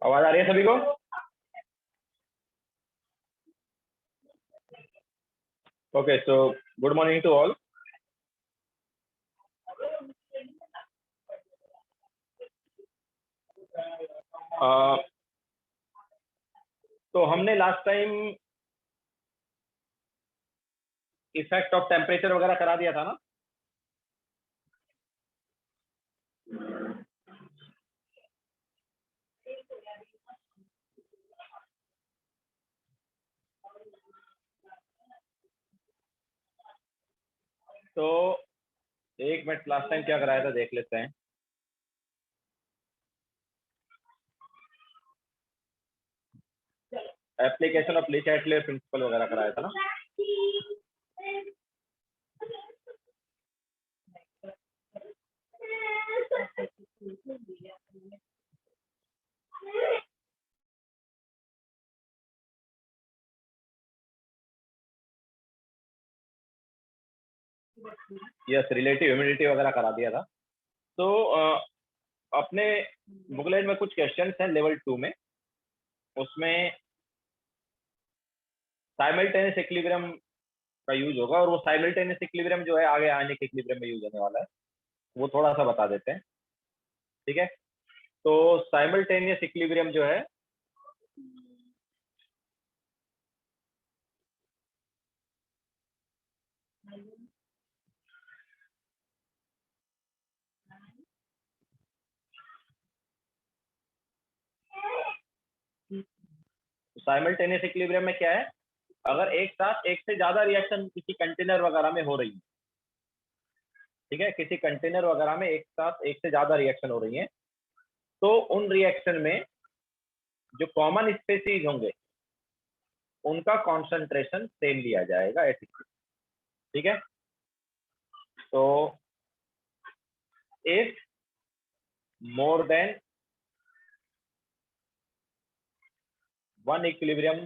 आवाज आ रही है सभी को? Okay, so good morning to all. तो हमने last time effect of temperature वगैरह करा दिया था ना। तो एक मिनट, लास्ट टाइम क्या कराया था देख लेते हैं। एप्लीकेशन ऑफ ली चैटले प्रिंसिपल वगैरह कराया था ना। यस, रिलेटिव ह्यूमिडिटी वगैरह करा दिया था। तो अपने बुकलेट में कुछ क्वेश्चंस हैं लेवल 2 में। उसमें साइमल्टेनियस इक्विलिब्रियम का यूज होगा, और वो साइमल्टेनियस इक्विलिब्रियम जो है आगे आयनिक इक्विलिब्रियम में यूज होने वाला है, वो थोड़ा सा बता देते हैं। ठीक है, तो साइमल्टेनियस इक्विलिब्रियम जो है साइमल्टेनियस इक्विलिब्रियम में क्या है, अगर एक साथ एक से ज्यादा रिएक्शन किसी कंटेनर वगैरह में हो रही है, ठीक है, किसी कंटेनर वगैरह में एक साथ एक से ज्यादा रिएक्शन हो रही है, तो उन रिएक्शन में जो कॉमन स्पेसीज होंगे उनका कॉन्सेंट्रेशन सेम लिया जाएगा एसिड। ठीक है, तो if more than one equilibrium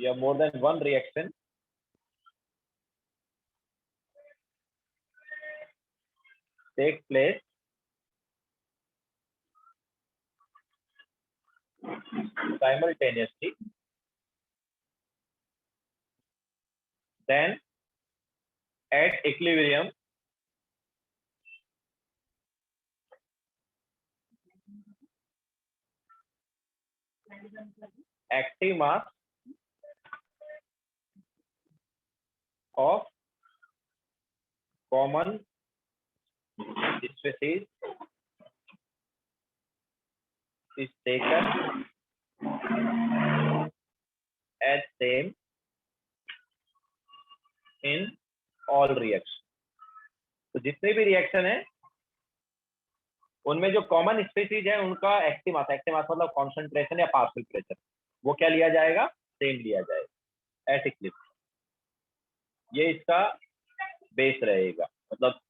या more than one reaction take place simultaneously, then at equilibrium active mass of common species is taken as same in all reaction। तो जितने भी रिएक्शन है उनमें जो कॉमन स्पीसीज है उनका एक्टिव मास मतलब कॉन्सेंट्रेशन या पार्शियल प्रेशर, वो क्या लिया जाएगा, सेम लिया जाएगा एट इक्विलिब्रियम। ये इसका बेस रहेगा, मतलब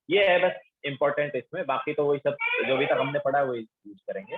ये है बस इंपॉर्टेंट इसमें, बाकी तो वही सब जो भी तक हमने पढ़ा है वही यूज करेंगे।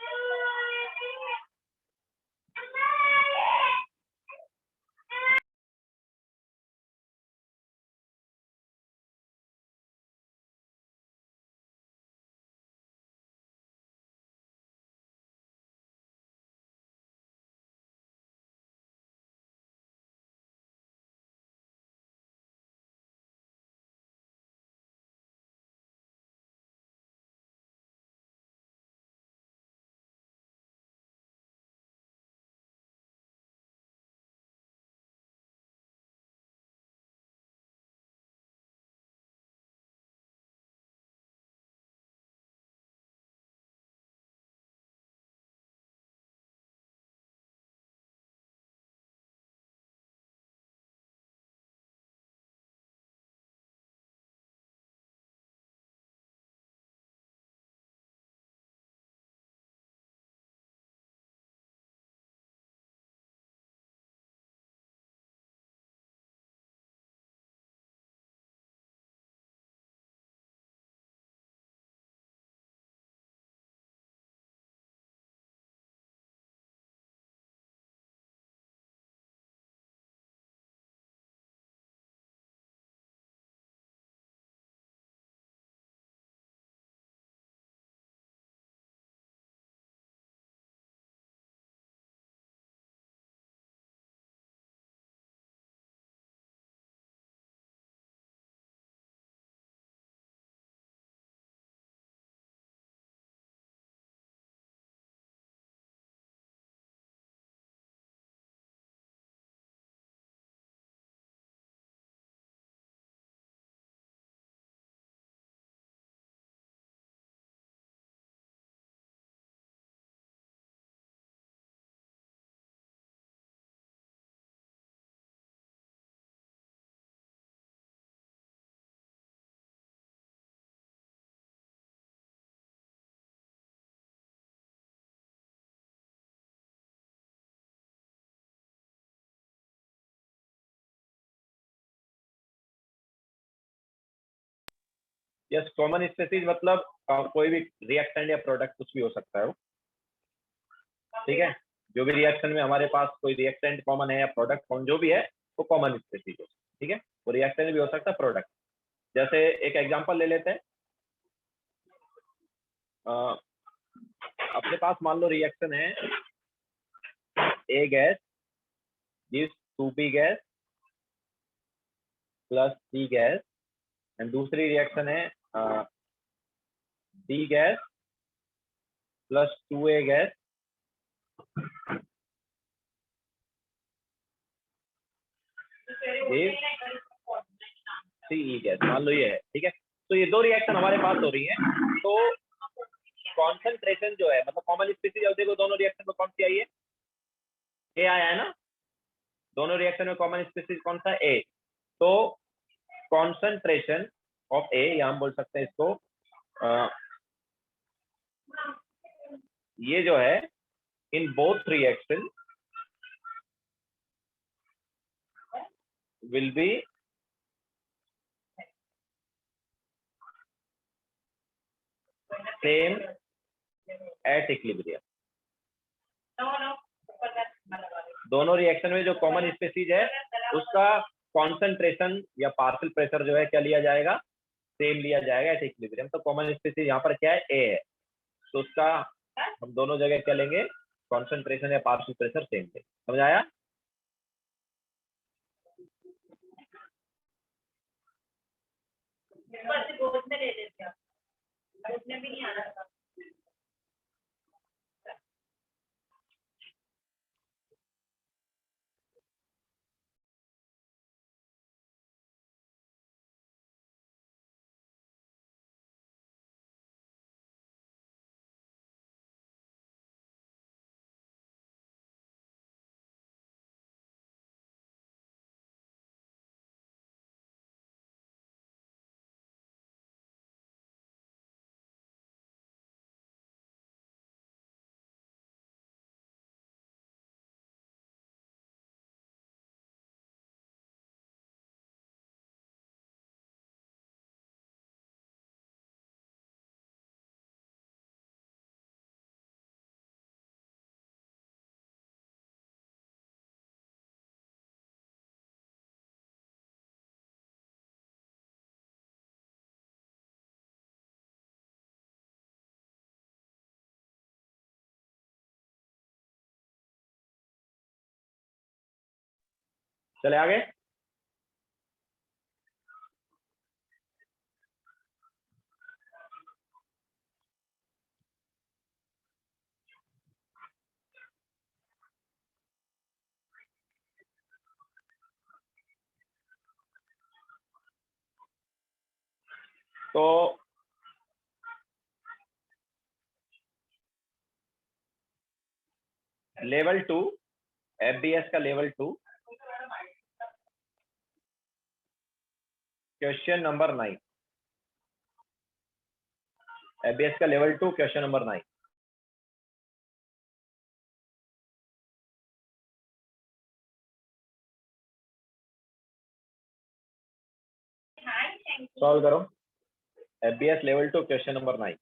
यस, कॉमन स्पेसीज मतलब कोई भी रिएक्टेंट या प्रोडक्ट कुछ भी हो सकता है वो, ठीक है। जो भी रिएक्शन में हमारे पास कोई रिएक्टेंट कॉमन है या प्रोडक्ट कॉमन जो भी है वो कॉमन स्पेसीज है, ठीक है। वो रिएक्टेंट भी हो सकता है, प्रोडक्ट। जैसे एक एग्जांपल ले लेते हैं, अपने पास मान लो रिएक्शन है A gas gives 2B gas plus C gas, and दूसरी रिएक्शन है D gas plus 2A gas CE gas, मान लो ये है, ठीक है। तो ये दो रिएक्शन हमारे पास हो रही है, तो कॉन्सेंट्रेशन जो है मतलब कॉमन स्पीसीज, अब देखो दोनों रिएक्शन में कौन सी आई है, ए आया है ना। दोनों रिएक्शन में कॉमन स्पीसीज कौन सा, ए। तो कॉन्सेंट्रेशन ऑफ ए, या हम बोल सकते हैं इसको ये जो है in both reaction will be same at equilibrium. दोनों रिएक्शन में जो कॉमन स्पीसीज है उसका कॉन्सेंट्रेशन या पार्शियल प्रेशर जो है क्या लिया जाएगा, सेम लिया जाएगा एट इक्विलिब्रियम। तो कॉमन स्पीसीज यहाँ पर क्या है, ए है, तो उसका हम दोनों जगह क्या लेंगे, कॉन्सेंट्रेशन या पार्शियल प्रेशर सेम लेंगे। समझ आया। चले आगे। तो लेवल 2, एफबीएस का लेवल 2, क्वेश्चन नंबर 9, एफबीएस का लेवल 2 क्वेश्चन नंबर 9। सॉल्व करो, एफबीएस लेवल 2 क्वेश्चन नंबर 9।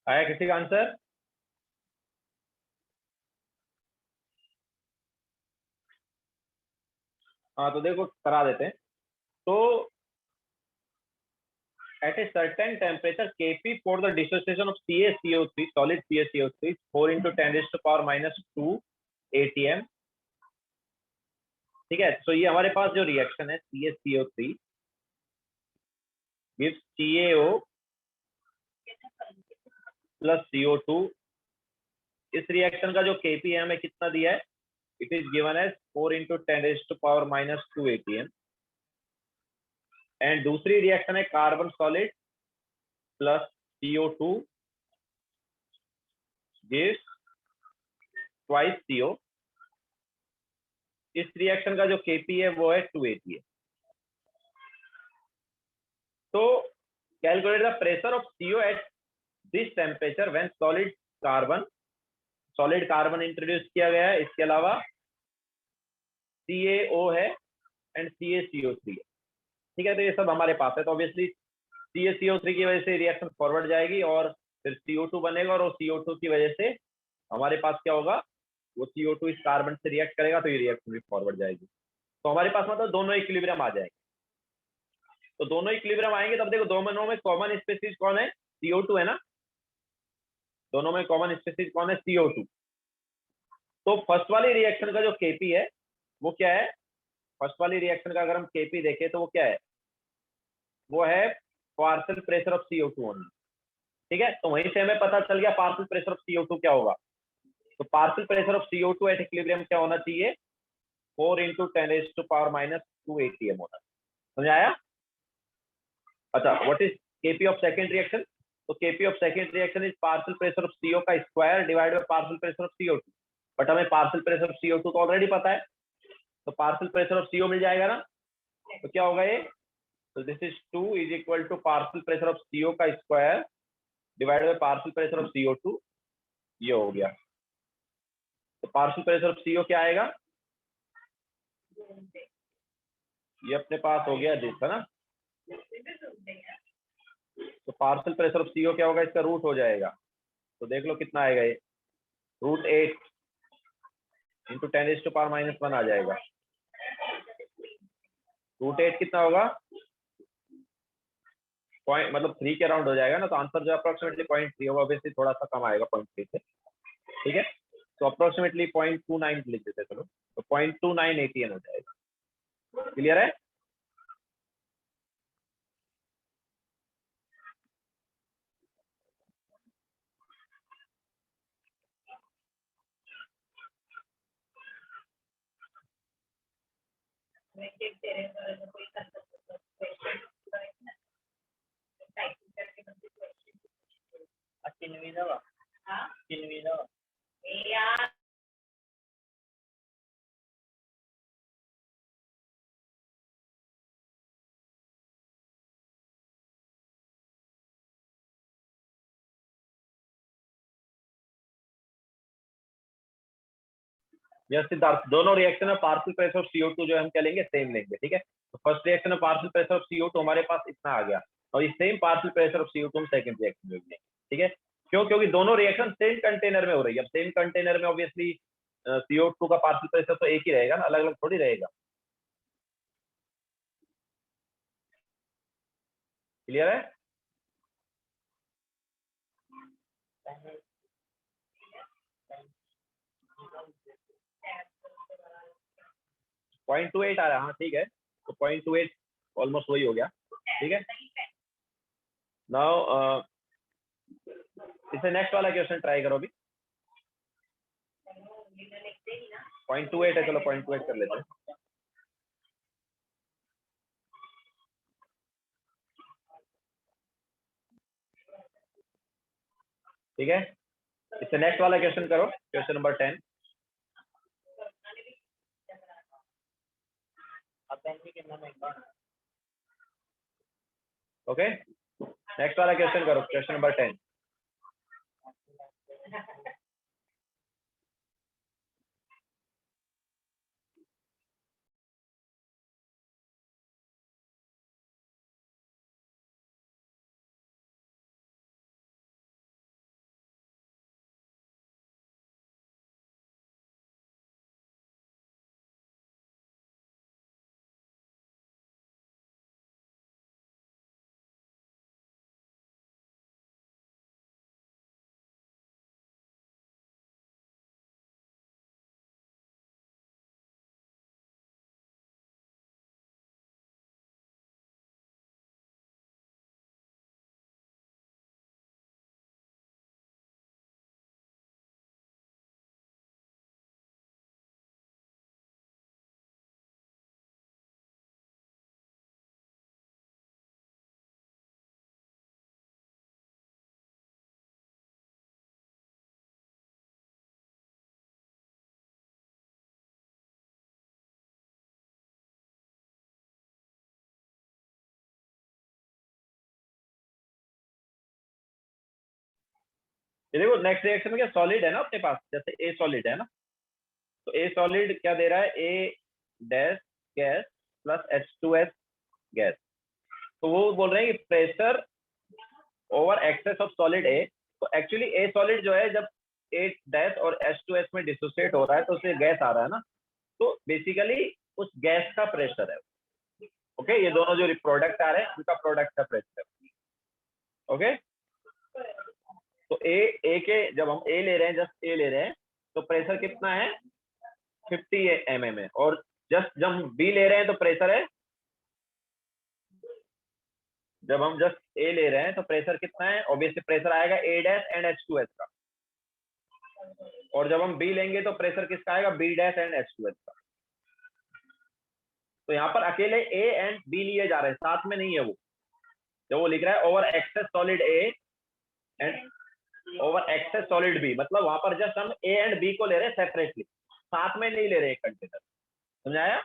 आया किसी का आंसर? हाँ तो देखो करा देते हैं। तो at a certain temperature Kp for the dissociation of CaCO3 solid CaCO3 4 into 10 raised to power minus 2 atm। ठीक है, तो ये हमारे पास जो रिएक्शन है CaCO3 gives CaO plus CO2। इस रिएक्शन का जो Kp है हमें कितना दिया है? It is given as 4 into 10 raised to power minus 2 atm। And दूसरी रिएक्शन है carbon solid plus CO2 gives twice CO। इस रिएक्शन का जो Kp है वो है 2 atm। तो calculate the pressure of CO at this temperature when solid carbon introduce किया गया है, इसके अलावा CaO है एंड CaCO3 है। ठीक है, तो ये सब हमारे पास है। तो ऑब्वियसली CaCO3 की वजह से रिएक्शन फॉरवर्ड जाएगी और फिर CO2 बनेगा और CO2 की वजह से हमारे पास क्या होगा, वो CO2 इस कार्बन से रिएक्ट करेगा तो ये रिएक्शन भी फॉरवर्ड जाएगी। तो हमारे पास मतलब दोनों इक्विलिब्रियम आ जाएंगे। तो दोनों इक्विलिब्रियम आएंगे तब देखो दोनों में कॉमन स्पीसीज कौन है? CO2 है ना। दोनों में कॉमन स्पीसीज कौन है? CO2। तो फर्स्ट वाली रिएक्शन का जो Kp है वो क्या है? फर्स्ट वाली रिएक्शन का अगर हम Kp देखें तो वो क्या है? वो है partial pressure of CO2 only. ठीक है, तो वहीं से हमें पता चल गया पार्शियल प्रेशर ऑफ CO2 क्या होगा। तो partial pressure of CO2 at equilibrium क्या होना चाहिए? 4 into 10 raised to power minus 2 atm होना। समझ आया? अच्छा, what is Kp of second reaction? तो Kp of second reaction is partial pressure of CO का square divide by partial pressure of CO2। But हमें पार्शियल प्रेशर ऑफ CO2 तो already पता है, तो पार्शियल प्रेशर ऑफ CO मिल जाएगा ना। तो क्या होगा ये? तो this is 2 is equal to partial pressure of CO का square divide by partial pressure of CO2। ये हो गया। तो पार्शियल प्रेशर ऑफ CO क्या आएगा? ये अपने पास हो गया दिस, है ना। तो पार्शियल प्रेशर ऑफ CO क्या होगा? इसका रूट हो जाएगा। तो देख लो कितना आएगा ये, √8 into 10 raised to power minus 1 आ जाएगा। √8 कितना होगा? पॉइंट मतलब 3 के अराउंड हो जाएगा ना। तो आंसर जो अप्रोक्सीमेटली 0.3 होगा, ऑब्वियसली थोड़ा सा कम आएगा 0.3 से। ठीक है, तो अप्रोक्सीमेटली 0.29 लिख देते चलो, तो 0.29 ATN हो जाएगा। क्लियर है? यस सिद्धार्थ, दोनों रिएक्शन में पार्शियल प्रेशर ऑफ CO2 जो हम क्या लेंगे? सेम लेंगे। ठीक है, तो फर्स्ट रिएक्शन में पार्शियल प्रेशर ऑफ CO2 हमारे पास इतना आ गया और ये same partial pressure of CO2 हम सेकंड रिएक्शन में लेंगे। ठीक है, क्यों? क्योंकि दोनों रिएक्शन सेम कंटेनर में हो रही है। अब सेम कंटेनर में ऑब्वियसली CO2 का पार्शियल प्रेशर तो एक ही रहेगा ना, अलग अलग थोड़ी रहेगा। क्लियर है? 0.28 आ रहा है, हाँ ठीक है, तो 0.28 ऑलमोस्ट वही हो गया। ठीक है, नाउ इसे नेक्स्ट वाला क्वेश्चन ट्राई करो अभी। 0.28 है, चलो 0.28 कर लेते हैं। ठीक है, इससे नेक्स्ट वाला क्वेश्चन करो, क्वेश्चन नंबर 10। ओके, नेक्स्ट वाला क्वेश्चन करो, क्वेश्चन नंबर 10। ये देखो नेक्स्ट रिएक्शन में क्या सॉलिड है ना अपने पास, जैसे ए सॉलिड है ना, तो ए सॉलिड क्या दे रहा है, A dash gas plus H2S gas. तो वो बोल रहे हैं कि pressure over excess of solid A. तो एक्चुअली ए सॉलिड जो है जब ए डैश और H2S में डिसोसिएट हो रहा है तो उसे गैस आ रहा है ना, तो बेसिकली उस गैस का प्रेशर है। ओके, ये दोनों जो प्रोडक्ट आ रहे हैं उनका प्रोडक्ट का प्रेशर है। ओके, तो ए के जब हम ए ले रहे हैं, जस्ट ए ले रहे हैं, तो प्रेशर कितना है 50 mm है, और जस्ट जब हम बी ले रहे हैं तो प्रेशर है, जब हम जस्ट ए ले रहे हैं तो प्रेशर कितना है, ऑब्वियसली प्रेशर आएगा ए डैश एंड H2S का, और जब हम बी लेंगे तो प्रेशर किसका आएगा, बी डैश एंड H2S का। तो यहाँ पर अकेले ए एंड बी लिए जा रहे हैं, साथ में नहीं है वो, जो वो लिख रहा है over excess solid A and over excess solid B, मतलब वहां पर जस्ट हम ए एंड बी को ले रहे हैं सेपरेटली, साथ में नहीं ले रहे एक कंटेनर। समझाया?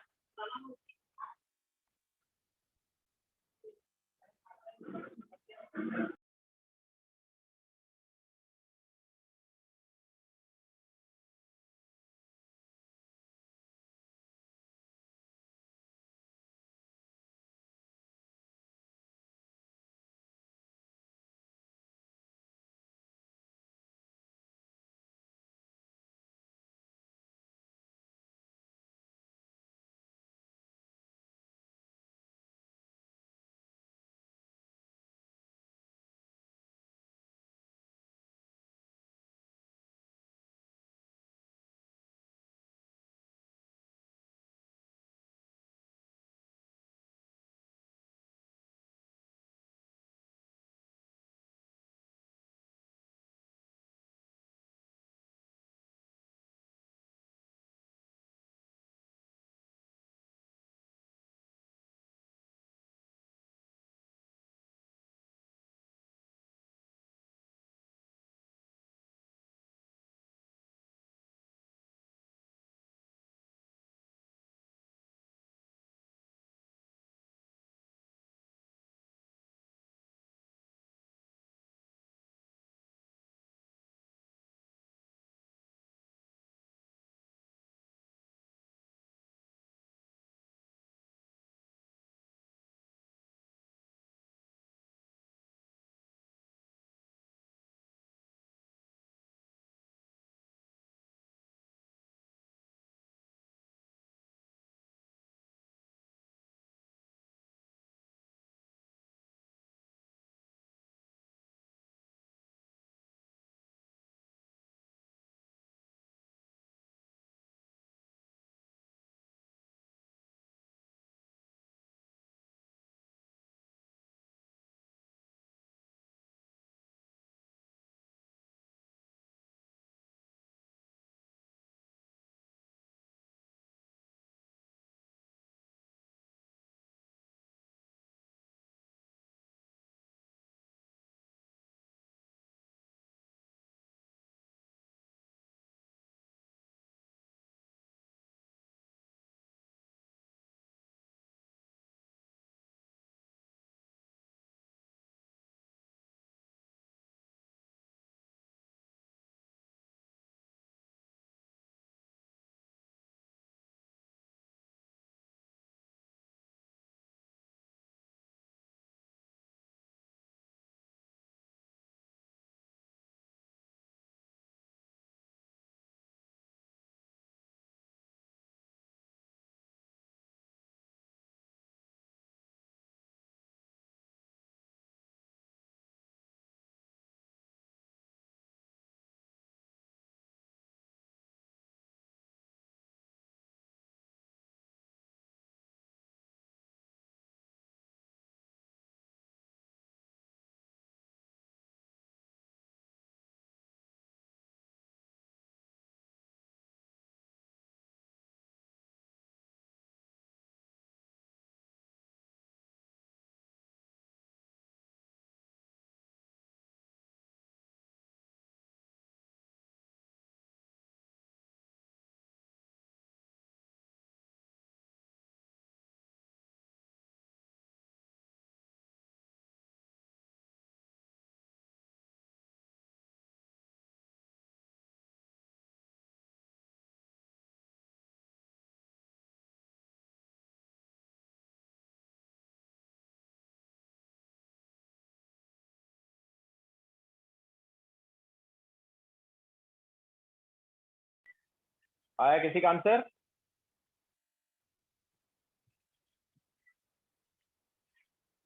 आया किसी का आंसर?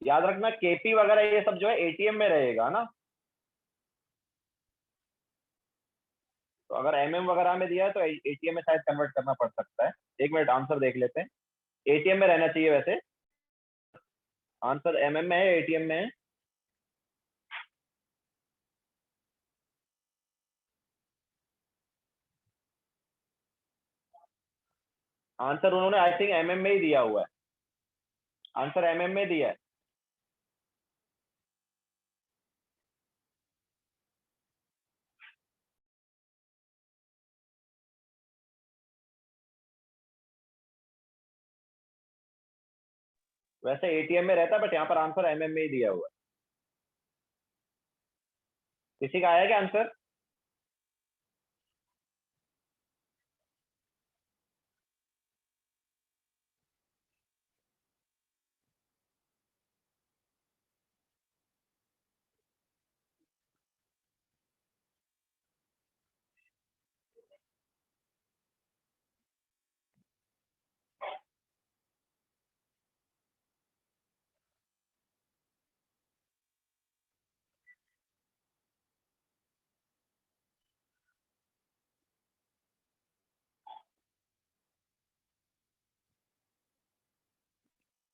याद रखना केपी वगैरह ये सब जो है एटीएम में रहेगा ना, तो अगर एमएम वगैरह में दिया है तो एटीएम में शायद कन्वर्ट करना पड़ सकता है। एक मिनट आंसर देख लेते हैं। एटीएम में रहना चाहिए वैसे, आंसर एमएम में है एटीएम में है। आंसर उन्होंने आई थिंक एमएम में ही दिया हुआ है, आंसर एमएम में दिया है। वैसे एटीएम में रहता है बट यहाँ पर आंसर एमएम में ही दिया हुआ है। किसी का आया क्या आंसर?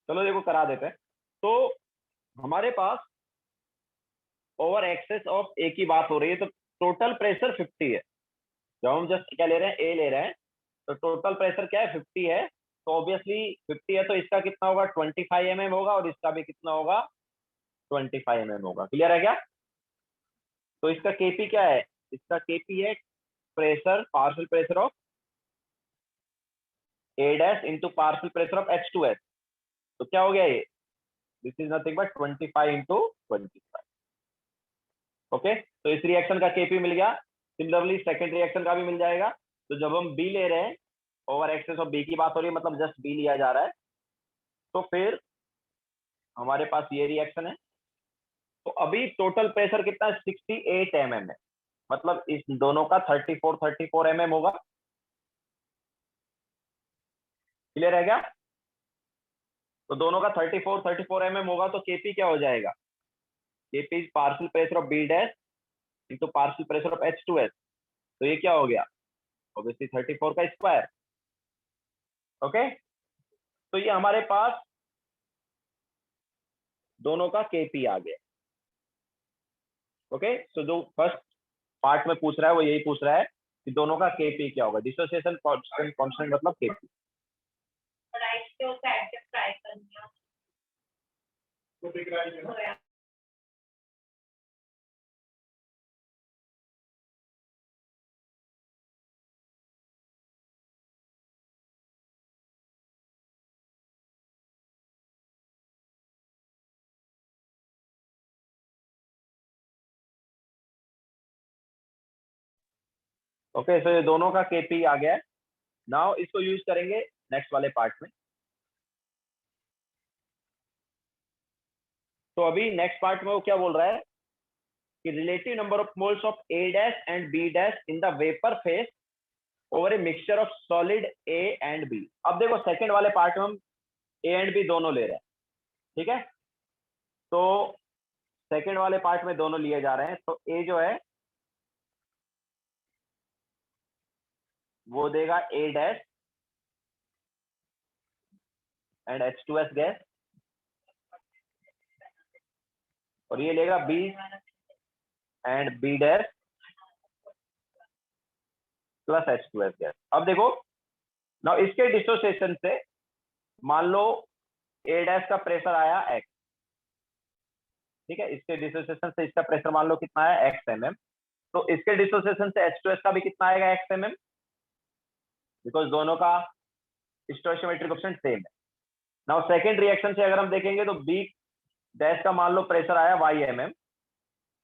चलो देखो करा देते हैं। तो हमारे पास ओवर एक्सेस ऑफ ए की बात हो रही है, तो टोटल प्रेशर 50 है। जब हम जस्ट क्या ले रहे हैं, ए ले रहे हैं, तो टोटल प्रेशर क्या है, 50 है। तो ऑब्वियसली 50 है तो इसका कितना होगा, 25 mm होगा, और इसका भी कितना होगा, 25 mm होगा। क्लियर है क्या? तो इसका केपी क्या है, इसका केपी है pressure, partial pressure of A dash into partial pressure of H2S। तो क्या हो गया ये, this is nothing but 25 × 25। Okay, तो इस रिएक्शन का केपी मिल गया। सिमिलरली सेकंड रिएक्शन का भी मिल जाएगा। तो जब हम बी ले रहे हैं, ओवर एक्सेस ऑफ बी की बात हो रही है, मतलब जस्ट बी लिया जा रहा है, तो फिर हमारे पास ये रिएक्शन है। तो अभी टोटल प्रेशर कितना है, 68 mm है, मतलब इस दोनों का 34 mm होगा। क्लियर है क्या? तो दोनों का 34 mm होगा, तो केपी क्या हो जाएगा, KP is partial pressure of B dash into partial pressure of H2S। तो ये क्या हो गया, ऑब्वियसली 34 का स्क्वायर। ओके, तो ये हमारे पास दोनों का केपी आ गया। ओके, तो जो फर्स्ट पार्ट में पूछ रहा है वो यही पूछ रहा है कि दोनों का केपी क्या होगा, डिसोसिएशन कांस्टेंट मतलब केपी। ओके, तो ये दोनों का केपी आ गया है। नाउ इसको यूज करेंगे नेक्स्ट वाले पार्ट में। तो अभी नेक्स्ट पार्ट में वो क्या बोल रहा है कि relative number of moles of A dash and B dash in the vapour phase over a mixture of solid A and B. अब देखो सेकंड वाले पार्ट में हम ए एंड बी दोनों ले रहे हैं, ठीक है। तो सेकंड वाले पार्ट में दोनों लिए जा रहे हैं, तो ए जो है वो देगा ए डैश एंड H2S गैस, और ये लेगा B and B dash plus H2S gas. अब देखो ना, इसके डिसोसिएशन से मान लो ए डैश का प्रेशर आया x, ठीक है, इसके डिसोसिएशन से इसका प्रेशर मान लो कितना है, x mm। तो इसके डिसोसिएशन से H2S का भी कितना आएगा, x mm, बिकॉज दोनों का स्टोइकियोमेट्रिक कोएफिशिएंट सेम है। नाउ सेकंड रिएक्शन से अगर हम देखेंगे तो बी डैश का मान लो प्रेशर आया y mm,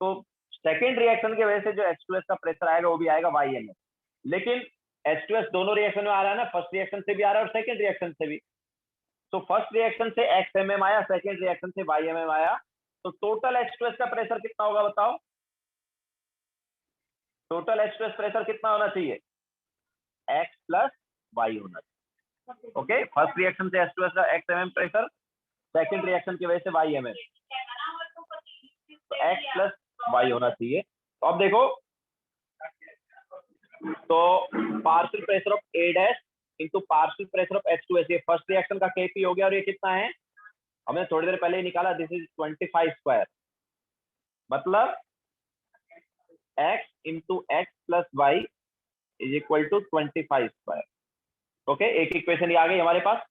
तो सेकंड रिएक्शन की वजह से जो H2S का प्रेशर आएगा वो भी आएगा y mm। लेकिन H2S दोनों रिएक्शन में आ रहा है ना, फर्स्ट रिएक्शन से भी आ रहा है और सेकंड रिएक्शन से भी। तो फर्स्ट रिएक्शन से x mm आया, सेकंड रिएक्शन से y mm आया, तो टोटल H2S का प्रेशर कितना होगा बताओ, टोटल H2S प्रेशर कितना होना चाहिए, x प्लस वाई होना चाहिए। ओके, फर्स्ट रिएक्शन से H2S का x mm pressure, second reaction की वजह से y mm, तो x प्लस वाई होना चाहिए। तो अब देखो, तो partial pressure of A dash into partial pressure of H2S, ये फर्स्ट रिएक्शन का Kp हो गया, और ये कितना है हमने थोड़ी देर पहले ही निकाला, दिस इज 25 स्क्वायर, मतलब x into X plus Y is equal to 25 square. Okay, एक इक्वेशन ये आ गई हमारे पास।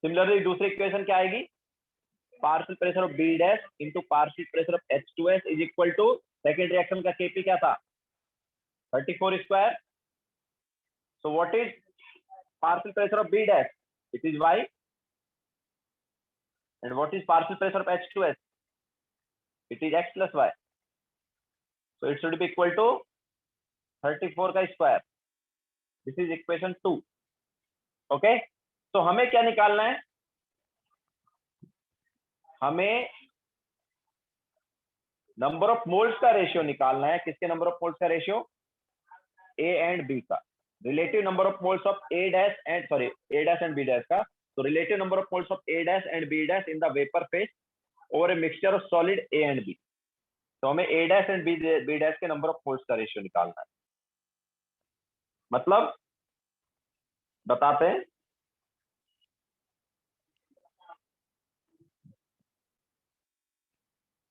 सिमिलरली दूसरी इक्वेशन क्या आएगी, partial pressure of B dash into partial pressure of H2S is equal to, second reaction का Kp क्या था 34 square, so what is partial pressure of B dash, it is Y, and what is partial pressure of H2S, it is X plus Y, so it should be equal to 34 का square, this is equation 2। Okay, तो हमें क्या निकालना है, हमें number of moles का ratio निकालना है। किसके नंबर ऑफ मोल्स का रेशियो, A एंड B का, relative number of moles of A dash and sorry A dash and B dash का, तो relative number of moles of A dash and B dash in the vapour phase over a mixture of solid A and B। तो हमें A dash and B dash के number of moles का ratio निकालना है। मतलब बताते हैं,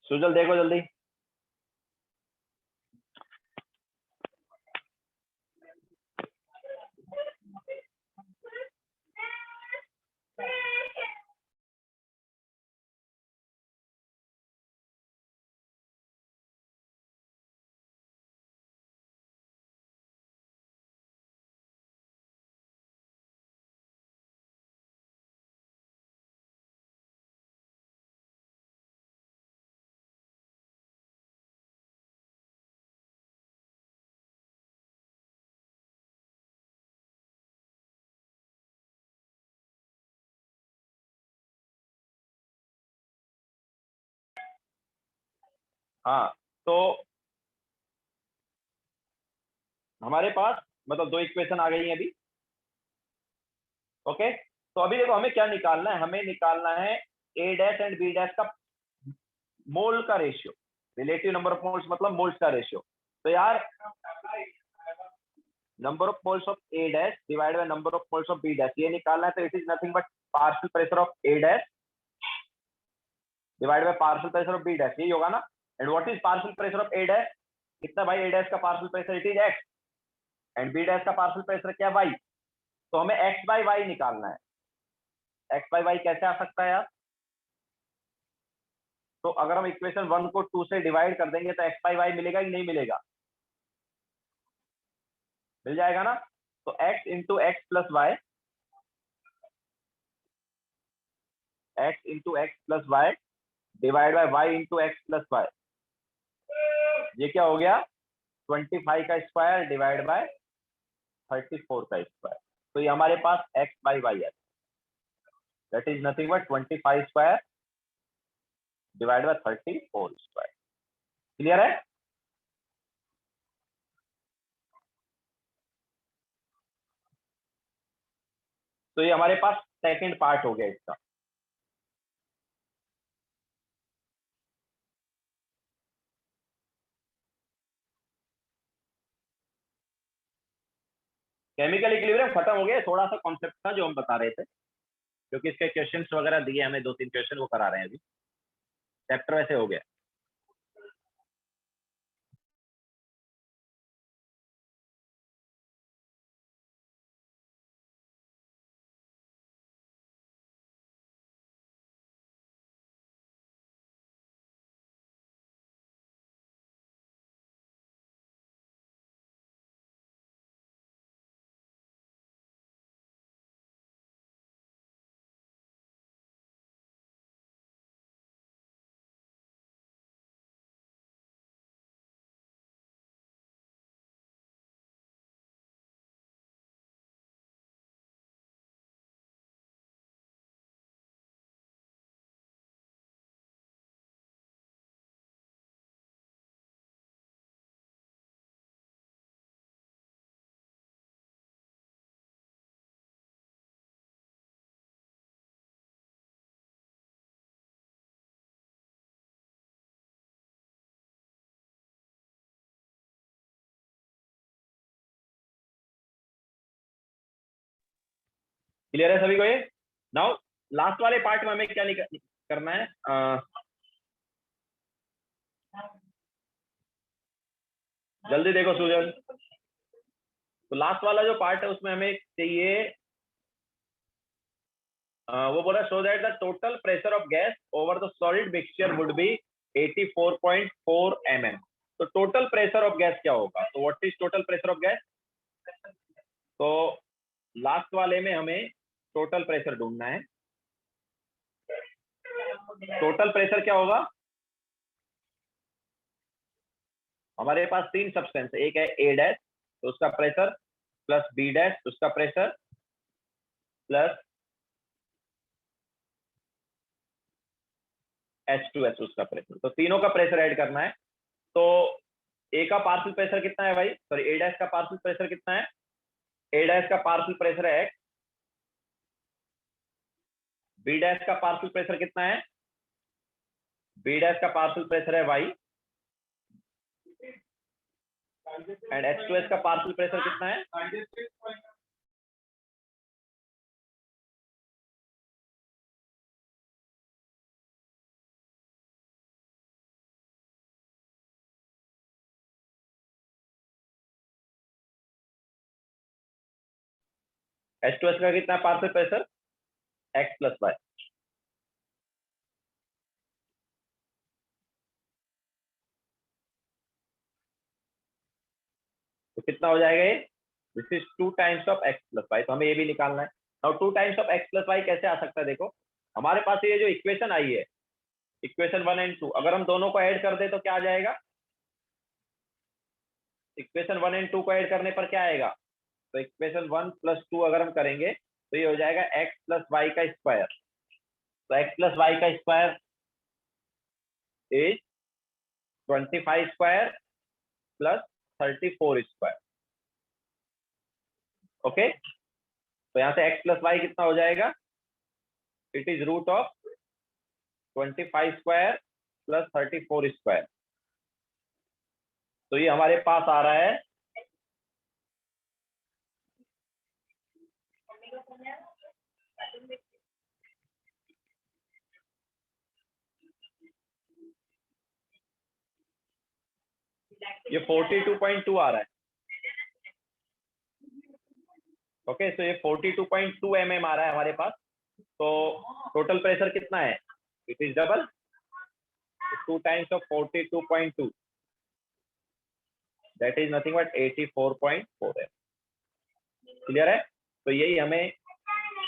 सुजल देखो जल्दी, हाँ, तो हमारे पास मतलब दो इक्वेशन आ गई हैं अभी। ओके, तो अभी देखो हमें क्या निकालना है, हमें निकालना है A dash and B dash का मोल का ratio, relative number of moles मतलब मोल्स का रेशियो। तो यार number of moles of A dash divide by number of moles of B dash, ये निकालना है, तो it is nothing but partial pressure of A dash divide by partial pressure of B dash, यही होगा ना। And what is partial pressure of A dash, कितना भाई A dash का partial pressure, it is X, and B dash का partial pressure क्या Y, तो हमें X बाय Y निकालना है। X बाय Y कैसे आ सकता है यार, तो अगर हम इक्वेशन 1 को 2 से डिवाइड कर देंगे तो X बाय Y मिलेगा कि नहीं मिलेगा, मिल जाएगा ना। तो X into X plus Y, X into X plus Y divide by Y into X plus Y, ये क्या हो गया 25 का स्क्वायर डिवाइड बाय 34 का स्क्वायर, तो ये हमारे पास X बाय Y है, that is nothing but 25 square divide bye 34 square. Clear है, तो ये हमारे पास सेकंड पार्ट हो गया इसका। केमिकल इक्विलिब्रियम खत्म हो गया, थोड़ा सा कॉन्सेप्ट था जो हम बता रहे थे, क्योंकि इसके क्वेश्चंस वगैरह दिए हमें, 2-3 क्वेश्चन वो करा रहे हैं अभी, चैप्टर वैसे हो गया। क्लियर है सभी को ये? नाउ लास्ट वाले पार्ट में हमें क्या करना है, जल्दी देखो सूजन। तो लास्ट वाला जो पार्ट है उसमें हमें चाहिए, वो बोला show that the total pressure of gas over the solid mixture would be 84.4 mm। तो टोटल प्रेशर ऑफ गैस क्या होगा? तो what is total pressure of gas? तो लास्ट वाले में हमें टोटल प्रेशर ढूंढना है। टोटल प्रेशर क्या होगा? हमारे पास तीन सब्सटेंस, एक है ए डैश तो उसका प्रेशर, प्लस बी डैश उसका प्रेशर, प्लस H2S उसका प्रेशर। तो तीनों का प्रेशर ऐड करना है। तो ए का पार्शियल प्रेशर कितना है भाई? सॉरी, ए डैश का पार्शियल प्रेशर कितना है? ए डैश का पार्शियल प्रेशर है एक्स। बी डैश का पार्शियल प्रेशर कितना है? बी डैश का पार्शियल प्रेशर है वाई। एंड H2S का पार्शियल प्रेशर कितना है? H2S का कितना partial pressure? X plus y. तो कितना हो जाएगा ये? This is 2 times of x plus y. तो हमें ये भी निकालना है। Now 2 times of x plus Y कैसे आ सकता है? देखो हमारे पास ये जो इक्वेशन आई है, इक्वेशन 1 एंड 2, अगर हम दोनों को ऐड कर दे तो क्या आ जाएगा? इक्वेशन 1 एंड 2 को ऐड करने पर क्या आएगा? तो इक्वेशन 1 प्लस 2 अगर हम करेंगे तो ये हो जाएगा एक्स प्लस वाई का स्क्वायर। तो एक्स प्लस वाई का square is 25 square plus 34 square. Okay, तो यहाँ से एक्स प्लस वाई कितना हो जाएगा? It is root of 25 square plus 34 square. तो ये हमारे पास आ रहा है ये 42.2 आ रहा है। ओके, तो ये 42.2 mm आ रहा है हमारे पास। तो टोटल प्रेशर कितना है? It is double, 2 times of 42.2, that is nothing but 84.4 है। क्लियर है? तो यही हमें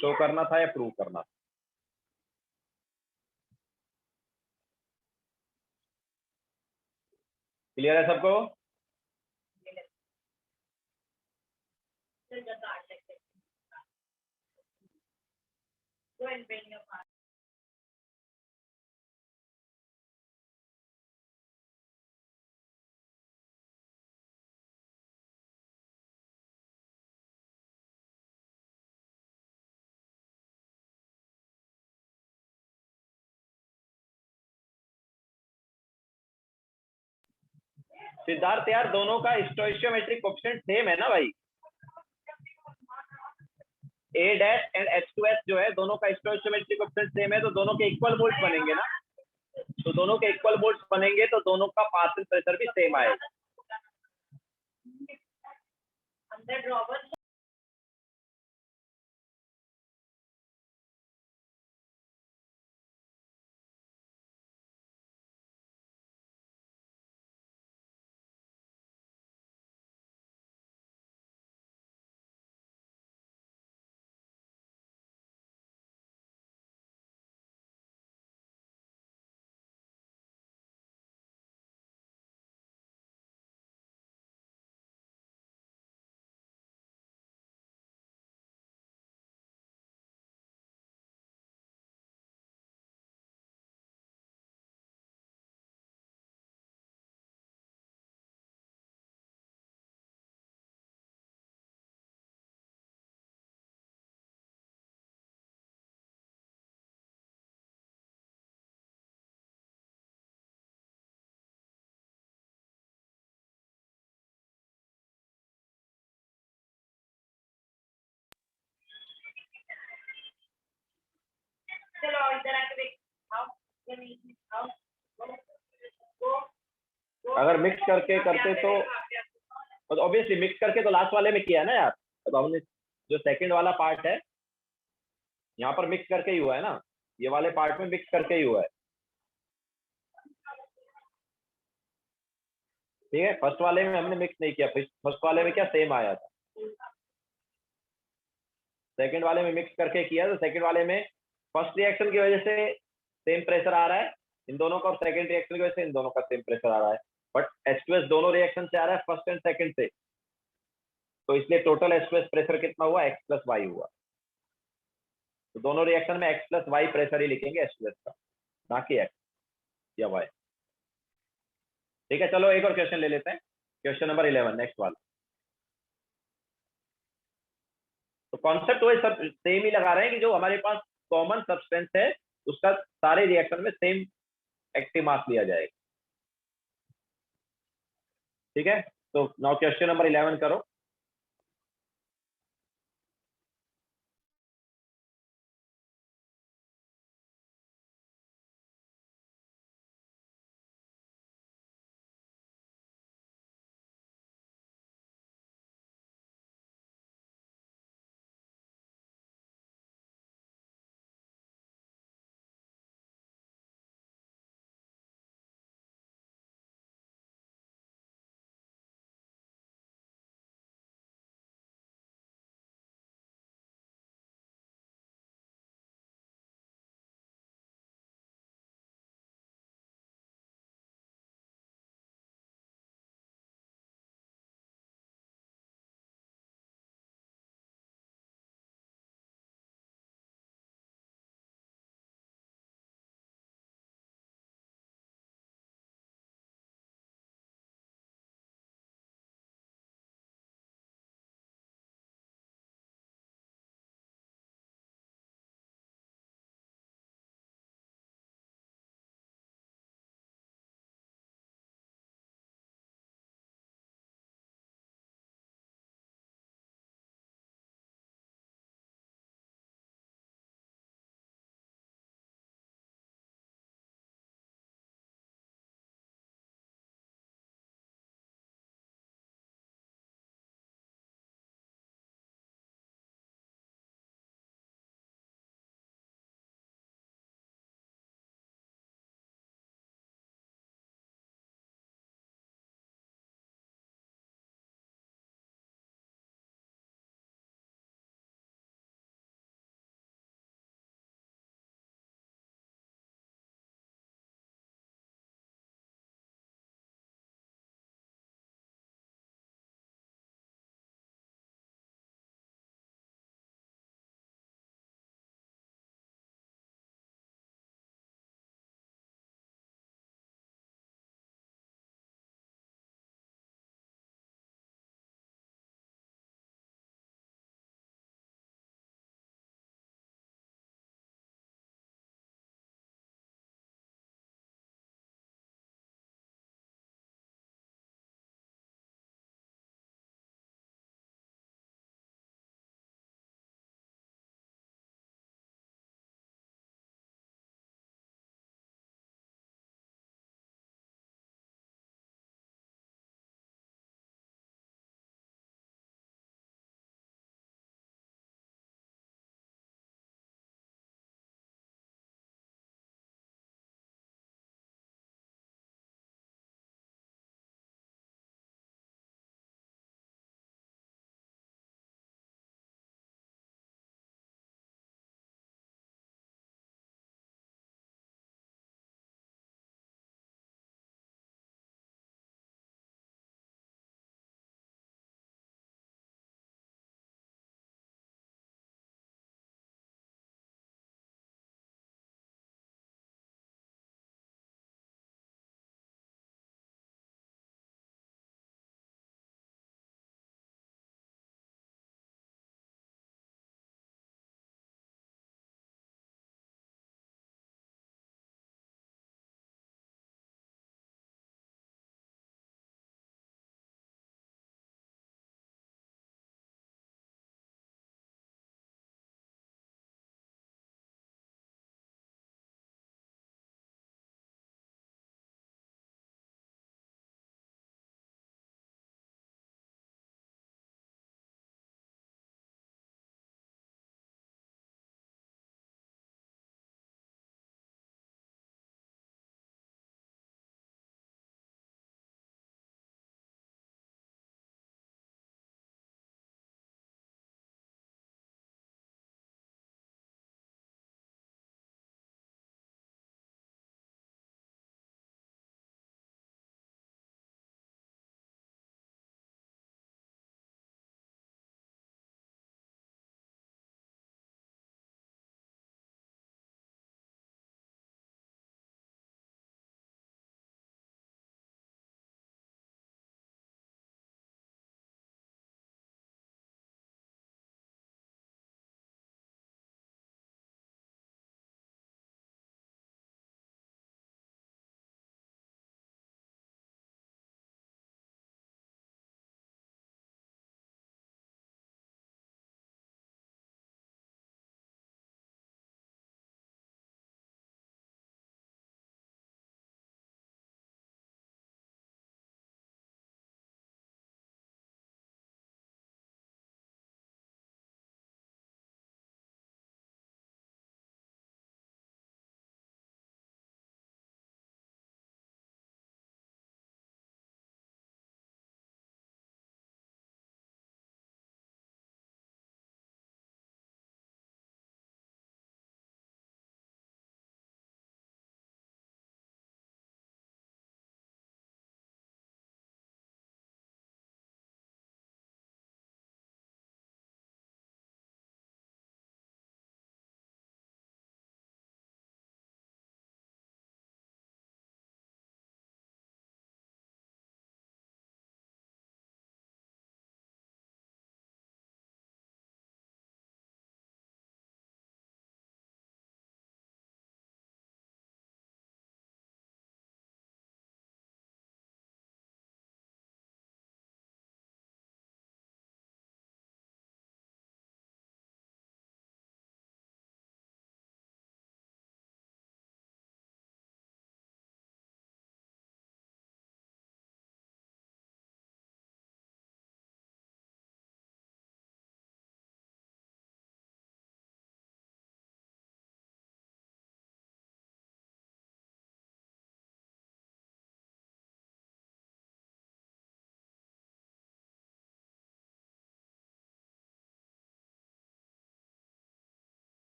शो करना था या प्रूव करना था। क्लियर है सबको? सिद्धार्थ यार, दोनों का स्टोइशियोमेट्रिक कोएफिशिएंट सेम है ना भाई? ए डैश एंड H2S जो है, दोनों का स्टोइशियोमेट्रिक कोएफिशिएंट सेम है, तो दोनों के इक्वल मोल्स बनेंगे ना। तो दोनों के इक्वल मोल्स बनेंगे तो दोनों का पार्शियल प्रेशर भी सेम आएगा। अगर मिक्स करके करते तो ऑब्वियसली मिक्स करके तो लास्ट वाले में किया है ना यार। तो हमने जो सेकंड वाला पार्ट है यहाँ पर मिक्स करके ही हुआ है ना, ये वाले पार्ट में मिक्स करके ही हुआ है। ठीक है, फर्स्ट वाले में हमने मिक्स नहीं किया, फर्स्ट वाले में क्या सेम आया था, सेकंड वाले में मिक्स करके किया। तो सेकंड वाले में फर्स्ट रिएक्शन की वजह से सेम प्रेशर आ रहा है इन दोनों का, और सेकंड रिएक्शन की वजह से इन दोनों का सेम प्रेशर आ रहा है। बट H2S दोनों रिएक्शन से आ रहा है, फर्स्ट एंड सेकंड से, तो इसलिए टोटल H2S प्रेशर कितना हुआ, X प्लस वाई हुआ। तो दोनों रिएक्शन में X प्लस वाई प्रेशर ही लिखेंगे H2S का, ना कि X या Y। ठीक है, चलो एक और क्वेश्चन ले लेते हैं, क्वेश्चन नंबर 11 नेक्स्ट वाला। तो कॉन्सेप्ट वही सब सेम ही लगा रहे हैं कि जो हमारे पास कॉमन सब्सटेंस है उसका सारे रिएक्शन में सेम एक्टिव मास लिया जाएगा। ठीक है, तो नाउ क्वेश्चन नंबर 11 करो।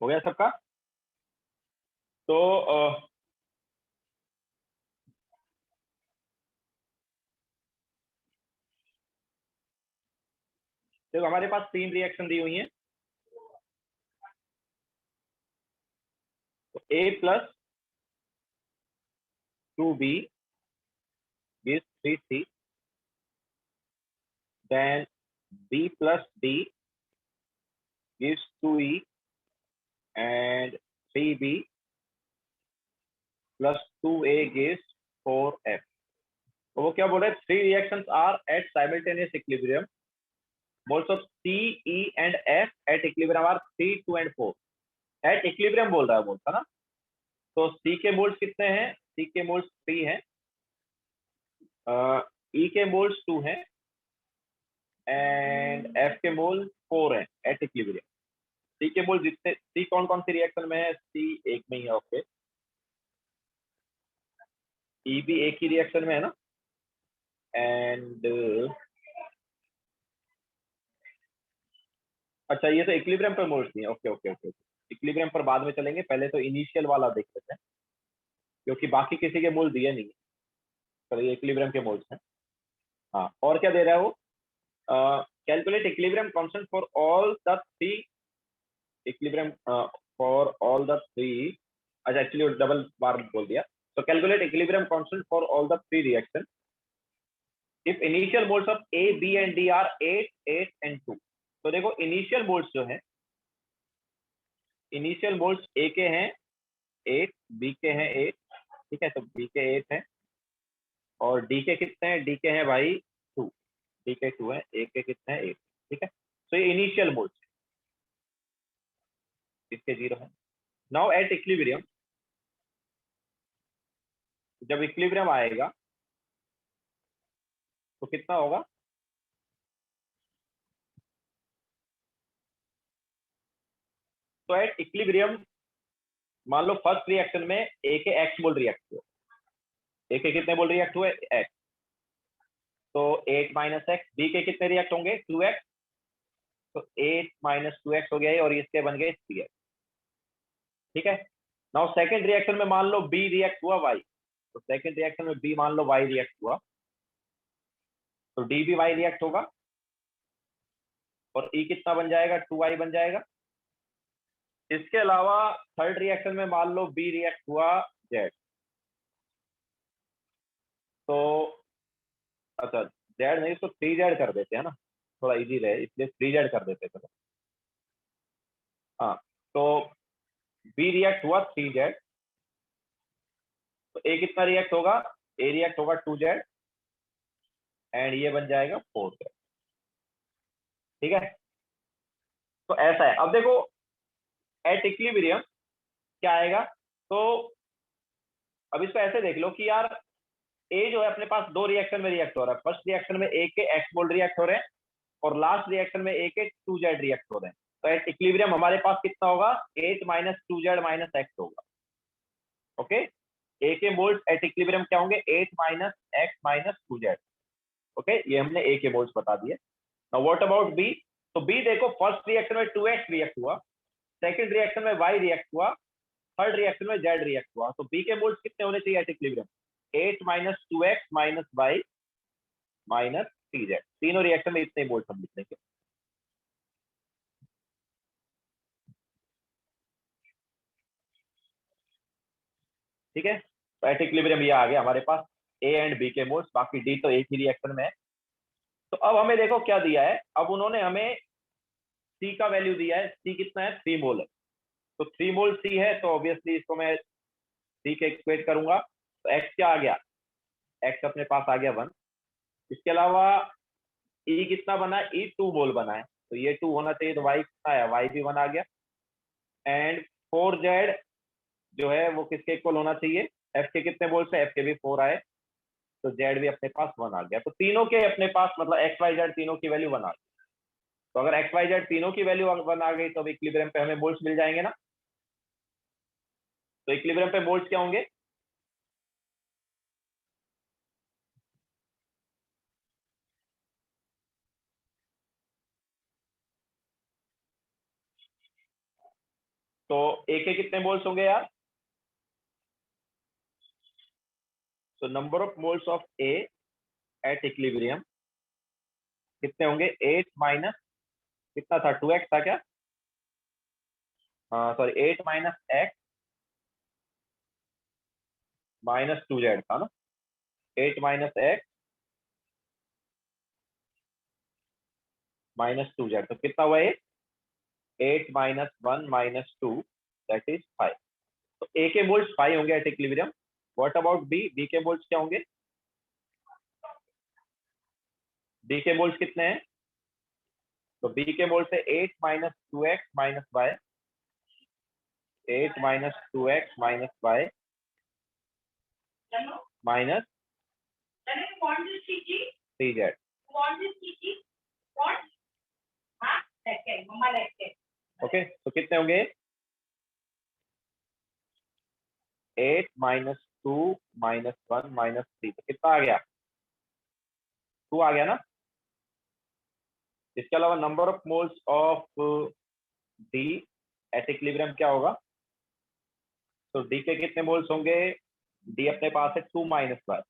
हो गया सबका? तो देखो हमारे पास 3 रिएक्शन दी हुई हैं। तो A plus 2B gives 3C, then B plus D gives 2E, and 3B plus 2A gives 4F. तो वो क्या बोल रहे हैं? 3 reactions are at simultaneous equilibrium. Moles of C, E and F at equilibrium are 3, 2 and 4. At equilibrium बोल रहा है, बोलता ना। तो C के मोल्स कितने हैं? C के मोल्स 3 हैं, E के मोल्स 2 हैं, एंड F के मोल 4 हैं एट इक्विलिब्रियम। सी के मोल जितने, सी कौन कौन सी रिएक्शन में है? सी एक में ही है, ओके। ई भी एक ही रिएक्शन में है ना, एंड अच्छा ये तो इक्विलिब्रियम पर मोल्स नहीं है, ओके ओके ओके। इक्विलिब्रियम पर बाद में चलेंगे, पहले तो इनिशियल वाला देख लेते हैं, क्योंकि बाकी किसी के मोल दिए नहीं है। चलो ये इक्विलिब्रियम के मोल्स हैं। हाँ, और क्या दे रहा है वो? Calculate equilibrium constant for all the three equilibrium for all the three. अच्छा एक्चुअली डबल बार बोल दिया। तो calculate equilibrium constant for all the three reaction if initial moles of A, B and D are 8, 8 and 2। तो देखो initial moles जो है, initial moles A के हैं 8, B के हैं 8, ठीक है, तो B के 8 हैं, और D के कितने हैं? D के हैं भाई 2, D के 2 है, A के कितने हैं? 8, ठीक है। तो ये इनिशियल मोल्स, इसके 0 है। नाउ एट इक्विलिब्रियम, जब इक्विलिब्रियम आएगा तो कितना होगा? तो एट इक्विलिब्रियम मान लो फर्स्ट रिएक्शन में A के x मोल रिएक्ट हुए, A के कितने मोल रिएक्ट हुए? x। तो 8 माइनस एक्स। बी के कितने रिएक्ट होंगे? 2x। तो 8 माइनस 2x हो गया और इसके बन गए 3x, ठीक है। नाउ सेकंड रिएक्शन में मान लो B रिएक्ट हुआ y, तो सेकंड रिएक्शन में B मान लो y रिएक्ट हुआ, तो D भी y रिएक्ट होगा, और E कितना बन जाएगा? 2y बन जाएगा। इसके अलावा थर्ड रिएक्शन में मान लो B रिएक्ट हुआ Z, तो अच्छा Z नहीं तो 3Z कर देते हैं ना, थोड़ा इजी रहे इसलिए 3Z कर देते हैं। हाँ, तो B रिएक्ट हुआ 3Z, तो A कितना रिएक्ट होगा? A रिएक्ट होगा 2Z, एंड ये बन जाएगा 4Z, ठीक है। तो ऐसा है। अब देखो एट इक्विलिब्रियम क्या आएगा? तो अब इसको ऐसे देख लो कि यार ए जो है अपने पास दो रिएक्शन में रिएक्ट हो रहा है। फर्स्ट रिएक्शन में ए के एक्स मोल रिएक्ट हो रहे हैं, और लास्ट रिएक्शन में ए के 2Z रिएक्ट हो रहे हैं। तो एट इक्विलिब्रियम हमारे पास कितना होगा? 8 माइनस 2Z माइनस एक्स होगा, ओके। ए के मोल्स एट इक्विलिब्रियम क्या होंगे? 8 minus x minus 2Z, okay. ये हमने ए के मोल्स बता दिए। Now what about B? तो बी देखो फर्स्ट रिएक्शन में 2x रिएक्ट हुआ, सेकंड रिएक्शन में y रिएक्ट हुआ, थर्ड रिएक्शन में z रिएक्ट हुआ। तो बी के मोल्स कितने होने चाहिए at equilibrium? 8 minus 2x minus y minus 3z। तीनों रिएक्शन में इतने मोल्स हम लिख लेंगे, ठीक है। तो एट इक्विलिब्रियम ये आ गया हमारे पास ए एंड बी के मोल्स, बाकी डी तो एक ही रिएक्शन में है। तो अब हमें देखो क्या दिया है। अब उन्होंने हमें सी का वैल्यू दिया है। सी कितना है? 3 मोल है। तो 3 मोल सी है, तो ऑब्वियसली इसको मैं सी के इक्वेट करूंगा। तो एक्स क्या आ गया? एक्स अपने पास आ गया 1। इसके अलावा ई कितना बना है? ई 2 मोल बना है, तो ये 2 होना चाहिए। तो वाई कितना है? वाई भी 1 आ गया। एंड 4Z जो है वो किसके इक्वल होना चाहिए? एफ के कितने मोल से? एफ के भी 4 आए, तो जेड भी अपने पास 1 आ गया। तो तीनों के अपने पास मतलब एक्स वाई जेड तीनों की वैल्यू 1 आ गई। तो अगर एक्स वाई जेड तीनों की वैल्यू 1 आ गई, तो अब इक्विलिब्रियम पे हमें मोल्स मिल जाएंगे ना। तो इक्विलिब्रियम पे मोल्स क्या होंगे? तो ए के कितने मोल्स होंगे यार? तो number of moles of A at equilibrium कितने होंगे? 8 माइनस कितना था, 2x था क्या? Sorry 8 minus x minus 2z था ना। 8 माइनस एक्स माइनस 2z, तो कितना हुआ ये? 8 माइनस 1 माइनस 2 दैट इज 5। तो ए के मोल्स 5 होंगे at equilibrium. What about B? B के मोल्स क्या होंगे? बी के मोल्स कितने हैं? तो बी के मोल्स है 8 minus 2x minus y, 8 minus 2x minus y minus 3z। Okay, तो कितने होंगे? 8 माइनस 2 माइनस 1 माइनस 3, तो कितना आ गया? 2 आ गया ना। इसके अलावा number of moles of D at equilibrium क्या होगा? तो डी के कितने मोल्स होंगे? डी अपने पास है 2 माइनस वाई,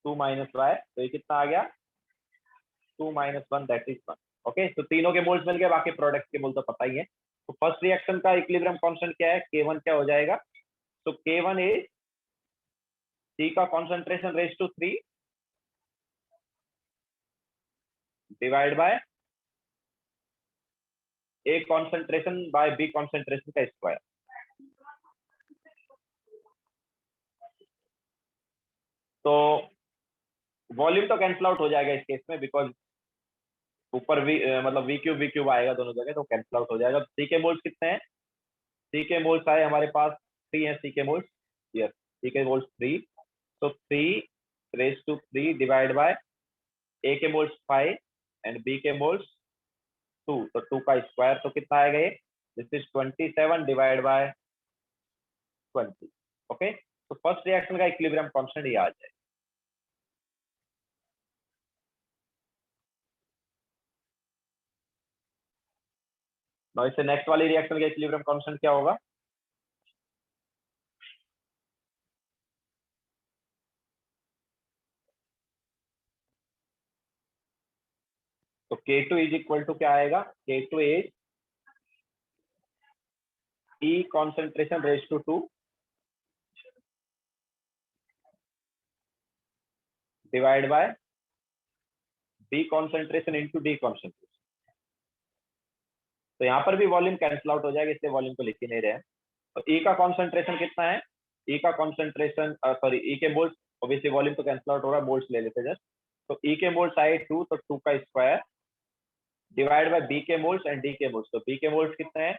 2 माइनस वाई, तो ये कितना आ गया? 2 माइनस 1 दैट इज 1। ओके, तो तीनों के मोल्स मिल गए, बाकी प्रोडक्ट के मोल तो पता ही है। तो फर्स्ट रिएक्शन का इक्विलिब्रियम कांस्टेंट क्या है? K1 क्या हो जाएगा? तो K1 इज C का concentration raise to 3 divide by A concentration by B concentration का स्क्वायर। तो वॉल्यूम तो कैंसिल आउट हो जाएगा इस केस में, बिकॉज ऊपर मतलब वी क्यूब आएगा दोनों जगह, तो कैंसिल आउट हो जाएगा। सी के मोल्स कितने हैं? सी के मोल्स आए हमारे पास 3 है सी के मोल्स। यस, सी के मोल्स 3। तो 3 रेज टू 3 डिवाइड बाय ए के मोल्स 5 एंड बी के मोल्स 2, तो 2 का स्क्वायर, तो कितना आएगा ये? This is 27 divide by 20। Okay, तो फर्स्ट रिएक्शन का इक्विलिब्रियम कांस्टेंट ये आ जाए। नाउ इससे नेक्स्ट वाली रिएक्शन का इक्विलिब्रियम कांस्टेंट क्या होगा? तो K2 इज इक्वल टू क्या आएगा? K2 is E concentration raised to 2 divide by B concentration into D concentration। तो यहाँ पर भी वॉल्यूम कैंसिल आउट हो जाएगा, इसलिए वॉल्यूम को लिख ही नहीं रहे हैं। तो E का कॉन्सेंट्रेशन कितना है? E का कॉन्सेंट्रेशन सॉरी E के मोल्स, ऑब्वियसली वॉल्यूम तो कैंसिल आउट हो रहा है, मोल्स ले लेते जस्ट। तो E के मोल्स आए 2, तो 2 का स्क्वायर डिवाइड बाय B के मोल्स एंड D के मोल्स। तो B के मोल्स कितने हैं?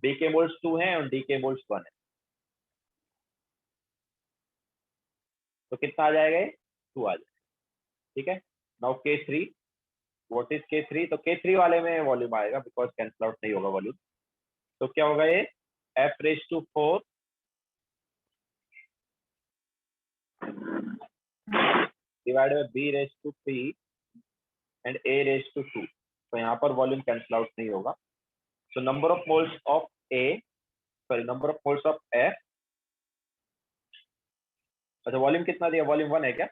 B के मोल्स 2 हैं और D के मोल्स 1 है, तो कितना आ जाएगा ये? 2 आ जाएगा। ठीक है, now K3, what is K3? तो K3 वाले में वॉल्यूम आएगा, बिकॉज कैंसिल आउट नहीं होगा वॉल्यूम। तो क्या होगा ये? F raise to 4 divide by B raise to 3 and A raise to 2। तो यहाँ पर वॉल्यूम कैंसिल आउट नहीं होगा। तो number of moles of A, sorry number of moles of F, अच्छा वॉल्यूम कितना दिया? वॉल्यूम 1 है क्या?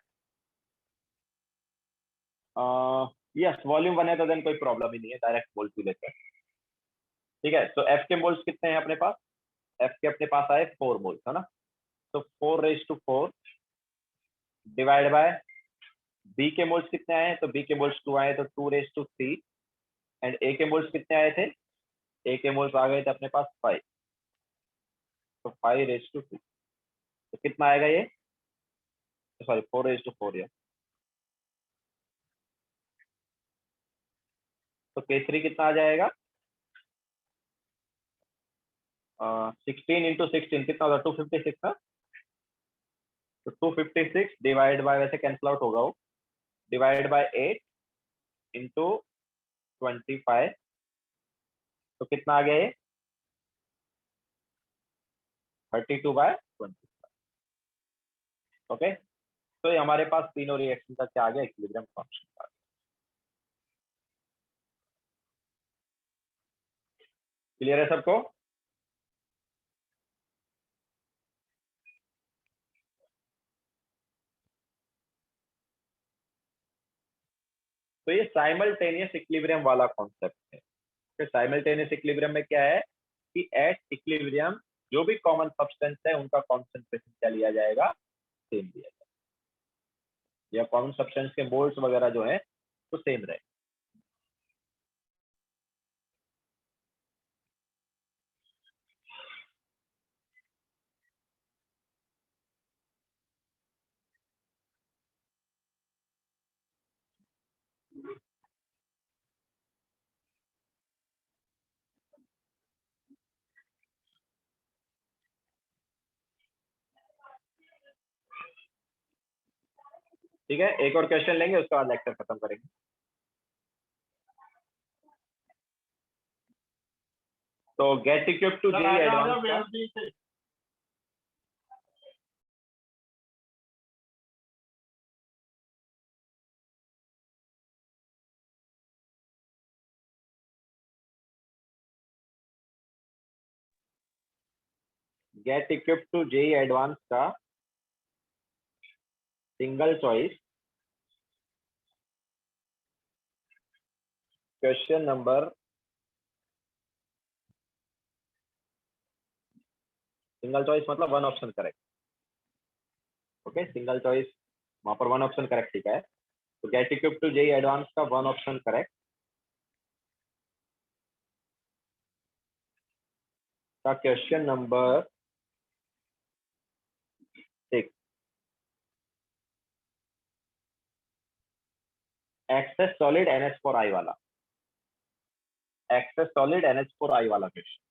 यस, वॉल्यूम 1 है, तो देन कोई प्रॉब्लम ही नहीं है, डायरेक्ट मोल्स भी लेते हैं। ठीक है, तो F के मोल्स कितने हैं अपने पास? F के अपने पास आए 4 मोल्स, है ना। तो 4 raise to 4 divide by B के मोल्स कितने आए? तो B के मोल्स 2 आए, तो 2 रेज टू 3 एंड A के मोल्स कितने आए थे? A के मोल्स आ गए थे अपने पास 5, तो 5 रेज टू 2, तो कितना आएगा ये? सॉरी 4 रेज टू 4 है। तो K3 कितना आ जाएगा? 16 इंटू 16 कितना होगा? 256 ना। तो 256 डिवाइड बाय, वैसे कैंसिल आउट होगा वो, डिवाइड बाय 8 इंटू 25, तो कितना आ गया ये? 32/20। ओके, तो ये हमारे पास तीनों रिएक्शन का क्या आ गया? Equilibrium constant. क्लियर है सबको? तो ये साइमल्टेनियस इक्विलिब्रियम वाला कॉन्सेप्ट है। फिर साइमल्टेनियस इक्विलिब्रियम में क्या है कि एट इक्विलिब्रियम जो भी कॉमन सब्सटेंस है उनका कॉन्सेंट्रेशन क्या लिया जाएगा, सेम लिया जाएगा, या कॉमन सब्सटेंस के मोल्स वगैरह जो है तो सेम रहे। ठीक है, एक और क्वेश्चन लेंगे उसके बाद लेक्चर खत्म करेंगे। तो get equip to JEE advance get equip to JEE advance का single choice question number, single choice मतलब one option correct. Okay, single choice वहां पर वन ऑप्शन करेक्ट ठीक है। तो get equip to JEE advance का वन ऑप्शन करेक्ट का question number 6, excess solid NH4I वाला, एक्सेस सॉलिड NH4I वाला क्वेश्चन।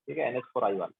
ठीक है, NH4I वाला।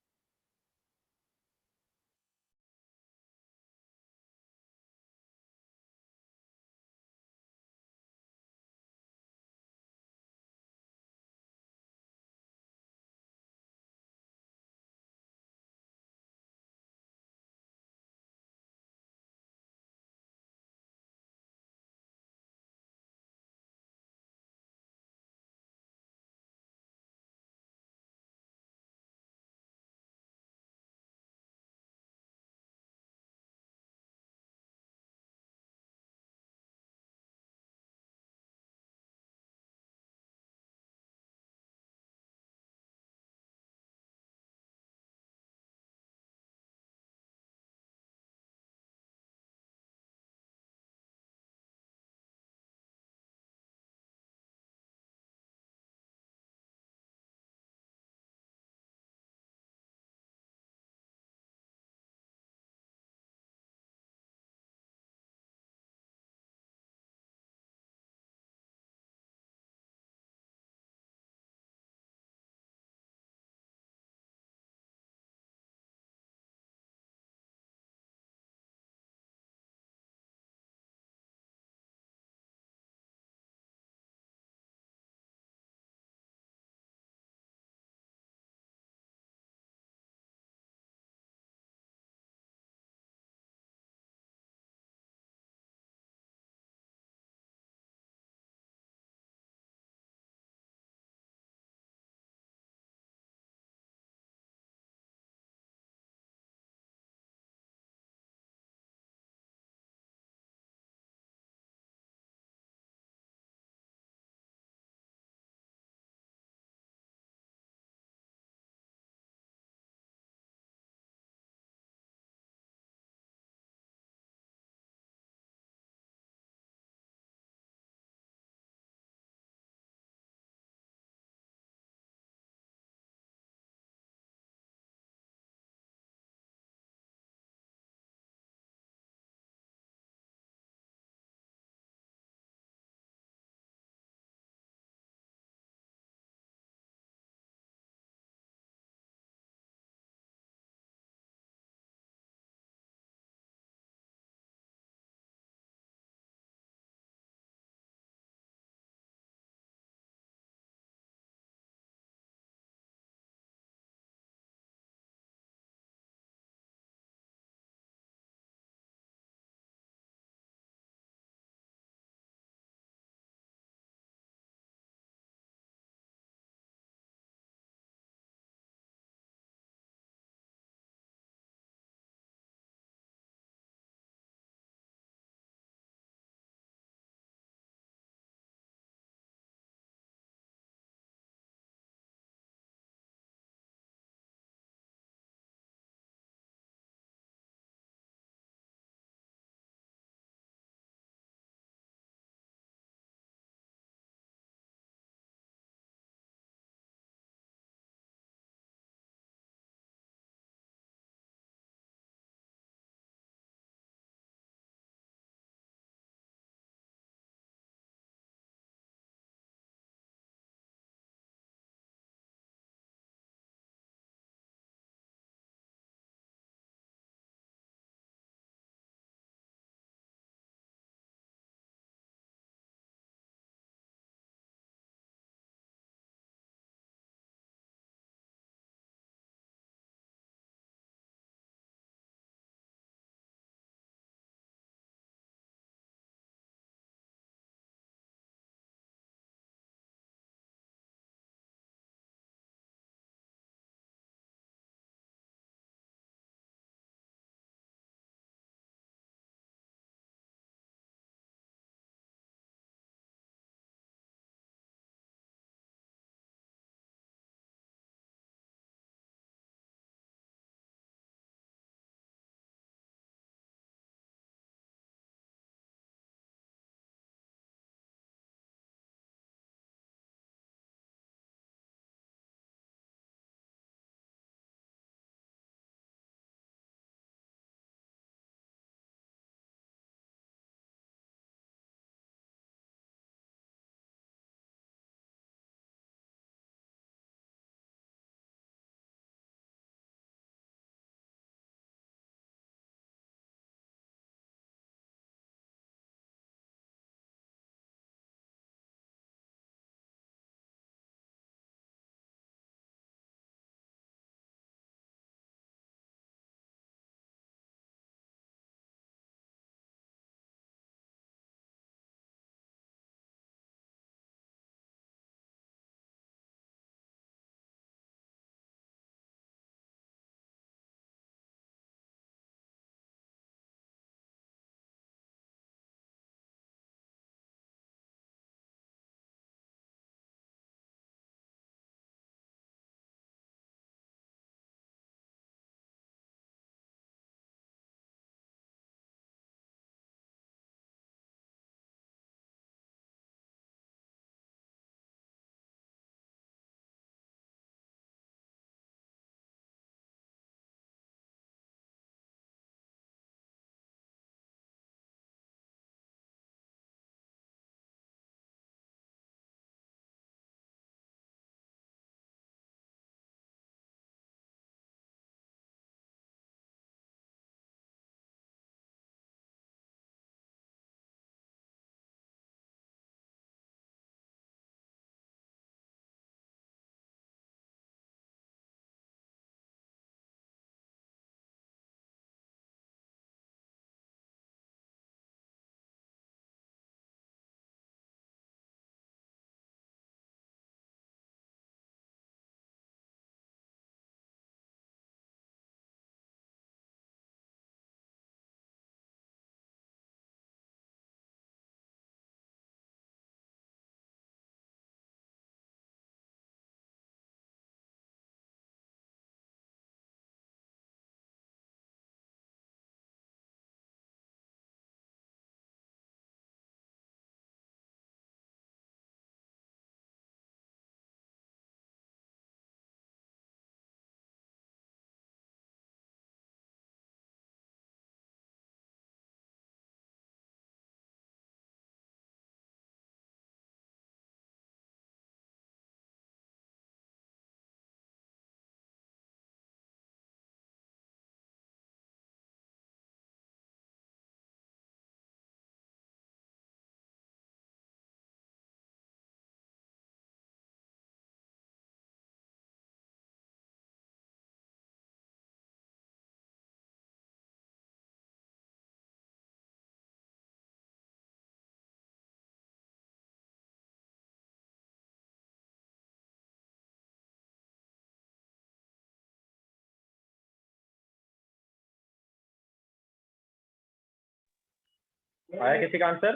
आया किसी का आंसर?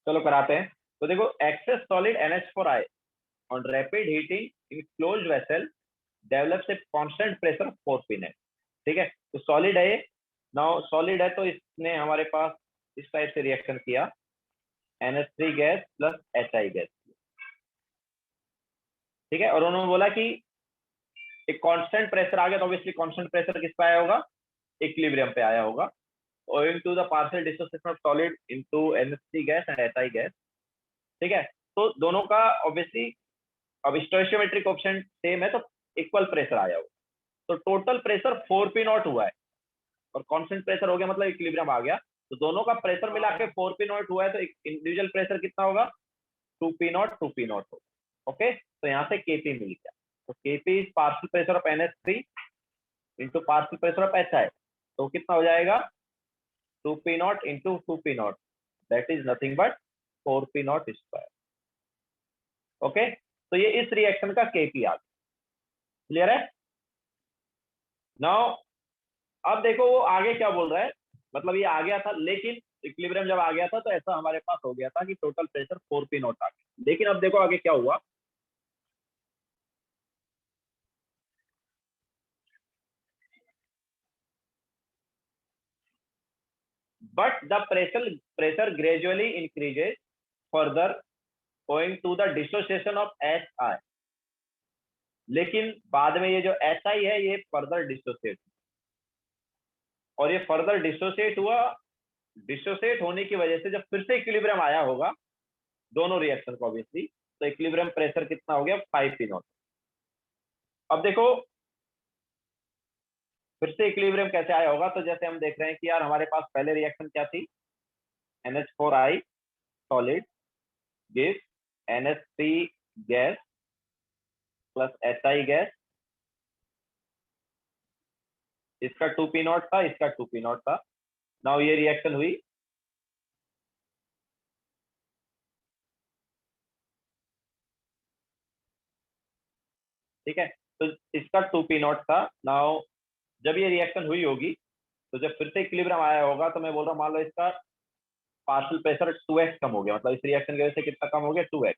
चलो कराते हैं। तो देखो, excess solid NH4 on rapid heating in closed vessel develops a constant pressure of 4 pin है। ठीक है, तो सॉलिड है ये। नाउ सॉलिड है तो इसने हमारे पास इस टाइप से रिएक्शन किया, NH3 gas plus HI gas. ठीक है, और उन्होंने बोला कि एक कांस्टेंट प्रेशर आ गया, तो ऑब्वियसली कांस्टेंट प्रेशर किस पे आया होगा? इक्विलिब्रियम पे आया होगा, owing to the partial dissociation of solid into NH3 gas and HI gas. ठीक है, तो दोनों का ऑब्वियसली अब स्टोइचियोमेट्रिक कोएफिशिएंट सेम है, तो इक्वल प्रेशर आया होगा। तो टोटल प्रेशर 4P0 हुआ है, और कांस्टेंट प्रेशर हो गया मतलब इक्विलिब्रियम आ गया। तो दोनों का प्रेशर मिला के 4P0 हुआ है, तो इंडिविजुअल प्रेशर कितना होगा? 2P0 होगा। ओके, तो यहाँ से Kp मिल गया। तो Kp is partial pressure of NH3 into partial pressure of HI। तो कितना हो जाएगा? 2P0 into 2P0, that is nothing but 4P0 square. Okay, तो ये इस रिएक्शन का Kp आ गया। क्लियर है? नाउ अब देखो वो आगे क्या बोल रहा है, मतलब ये आ गया था, लेकिन इक्विलिब्रियम जब आ गया था तो ऐसा हमारे पास हो गया था कि टोटल प्रेशर 4P0 आ गया। लेकिन अब देखो आगे क्या हुआ। But the pressure gradually increases further owing to the dissociation of HI। लेकिन बाद में ये जो HI है ये फर्दर डिसोसिएट, और ये फर्दर डिसोसिएट हुआ। डिसोसिएट होने की वजह से जब फिर से इक्विलिब्रियम आया होगा दोनों रिएक्शन को ऑब्वियसली, तो इक्विलिब्रियम प्रेशर कितना हो गया? 5P0। अब देखो फिर से इक्विलिब्रियम कैसे आया होगा, तो जैसे हम देख रहे हैं कि यार हमारे पास पहले रिएक्शन क्या थी? NH4 solid gives NH3 gas plus HI gas. इसका 2P0 था, इसका 2P0 था। नाउ ये रिएक्शन हुई, ठीक है, तो इसका 2P0 था। नाउ जब ये रिएक्शन हुई होगी, तो जब फिर से इक्विलिब्रियम आया होगा, तो मैं बोल रहा हूँ मान लो इसका पार्शियल प्रेशर 2x कम हो गया, मतलब इस रिएक्शन की वजह से कितना कम हो गया? 2x।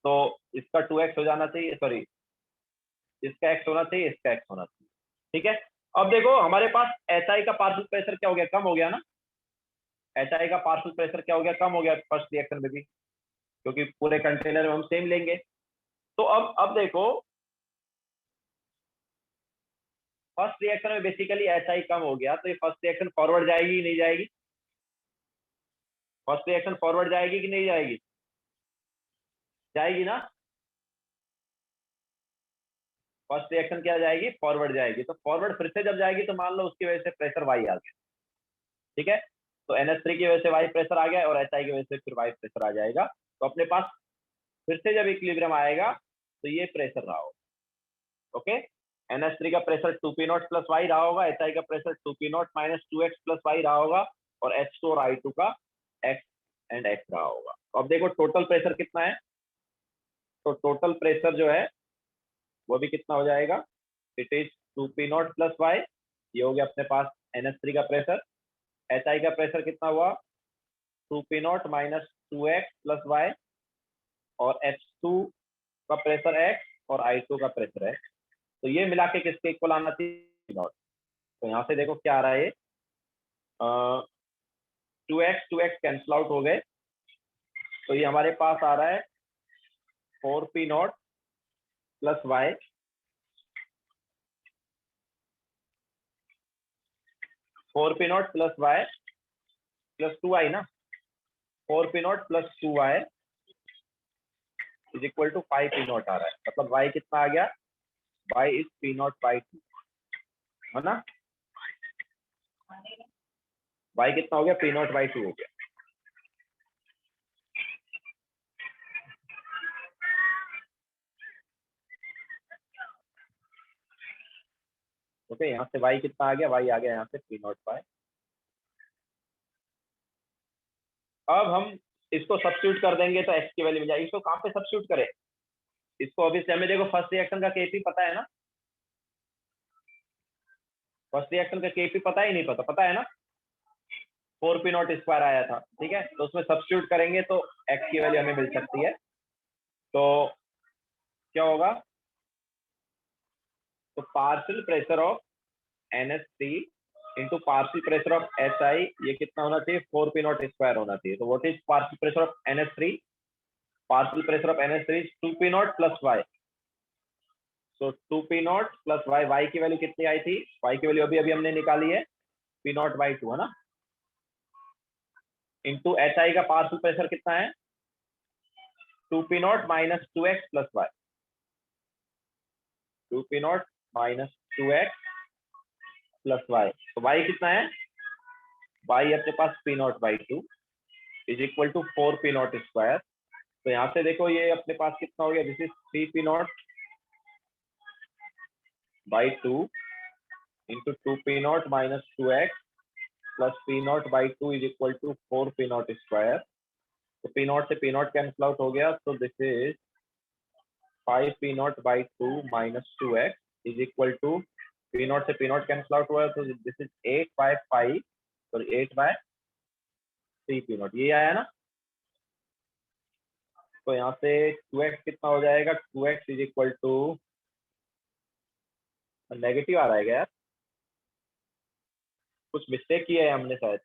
तो इसका 2x हो जाना चाहिए, सॉरी इसका x होना चाहिए, इसका x होना चाहिए। ठीक है, अब देखो हमारे पास HI का पार्शियल प्रेशर क्या हो गया? कम हो गया ना। HI का पार्शियल प्रेशर क्या हो गया? कम हो गया फर्स्ट रिएक्शन में भी, क्योंकि पूरे कंटेनर में हम सेम लेंगे। तो अब देखो फर्स्ट रिएक्शन में बेसिकली HI कम हो गया, तो ये फर्स्ट रिएक्शन फॉरवर्ड जाएगी नहीं जाएगी? फर्स्ट रिएक्शन फॉरवर्ड जाएगी कि नहीं जाएगी? जाएगी ना। फर्स्ट रिएक्शन क्या जाएगी? फॉरवर्ड जाएगी। तो फॉरवर्ड फिर से जब जाएगी तो मान लो उसकी वजह से प्रेशर वाई आ गया। ठीक है, तो NH3 की वजह से वाई प्रेशर आ गया, और HI की वजह से फिर वाई प्रेशर आ जाएगा। तो अपने पास फिर से जब इक्विलिब्रियम आएगा तो ये प्रेशर रहा होगा। ओके, NH3 का प्रेशर 2P0 प्लस वाई रहा होगा, HI का pressure 2P0 minus 2x plus Y रहा होगा, और H2 और I2 का x एंड x रहा होगा। तो अब देखो टोटल प्रेशर कितना है। तो टोटल प्रेशर जो है वो भी कितना हो जाएगा? It is 2P0 plus Y. ये हो गया अपने पास NH3 का प्रेशर। HI का प्रेशर कितना हुआ? 2P0 minus 2x plus Y, और H2 का प्रेशर x, और I2 का प्रेशर x। तो ये मिला के किसके इक्वल आना चाहिए? नॉट। तो यहाँ से देखो क्या आ रहा है, 2x कैंसिल आउट हो गए, तो ये हमारे पास आ रहा है 4P0 plus y, 4P0 plus y plus 2i ना, 4P0 plus 2y is equal to 5P0 आ रहा है। मतलब y कितना आ गया? y इज P0/2, है ना। y कितना हो गया? P0/2 हो गया। ओके, यहाँ से y कितना आ गया, y आ गया यहाँ से पी नॉट बाय। अब हम इसको सब्स्टिट्यूट कर देंगे तो x की वैल्यू मिल जाएगी। इसको कहाँ पे सब्स्टिट्यूट करें, इसको ऑब्वियसली हमें देखो फर्स्ट रिएक्शन का केपी पता है ना, फर्स्ट रिएक्शन का केपी पता ही नहीं पता है ना, 4 पी नॉट स्क्वायर आया था, ठीक है। तो उसमें सब्स्टिट्यूट करेंगे तो x की वैल्यू हमें मिल सकती है। तो क्या होगा, तो partial pressure of NH3 into partial pressure of HI, ये कितना होना चाहिए, 4 पी नॉट स्क्वायर होना चाहिए। तो what is partial pressure of NH3, partial pressure of NH3 is 2 P not plus y। So 2 P not plus y, y की value कितनी आई थी, y की वैल्यू अभी अभी हमने निकाली है पी नॉट बाई 2 है ना, इंटू HI का पार्शियल प्रेशर कितना है 2 P naught minus 2x plus y, 2 P naught minus 2x plus y। तो y कितना है, y अपने पास P naught by 2 is equal to 4 P naught square. तो यहाँ से देखो ये अपने पास कितना हो गया, this is 3 P naught by 2 into 2 P naught minus 2x plus P naught by 2 is equal to 4 P naught square. तो पी नॉट से पी नॉट कैंसिल आउट हो गया, तो this is 5 P naught by 2 minus 2x is equal to, P naught से P naught cancel out हुआ, तो this is 8 bye 5 और 8 bye 3 P not, ये आया ना। तो यहाँ से 2x कितना हो जाएगा, 2x is equal to, negative आ रहा है क्या यार, कुछ मिस्टेक किया है हमने शायद,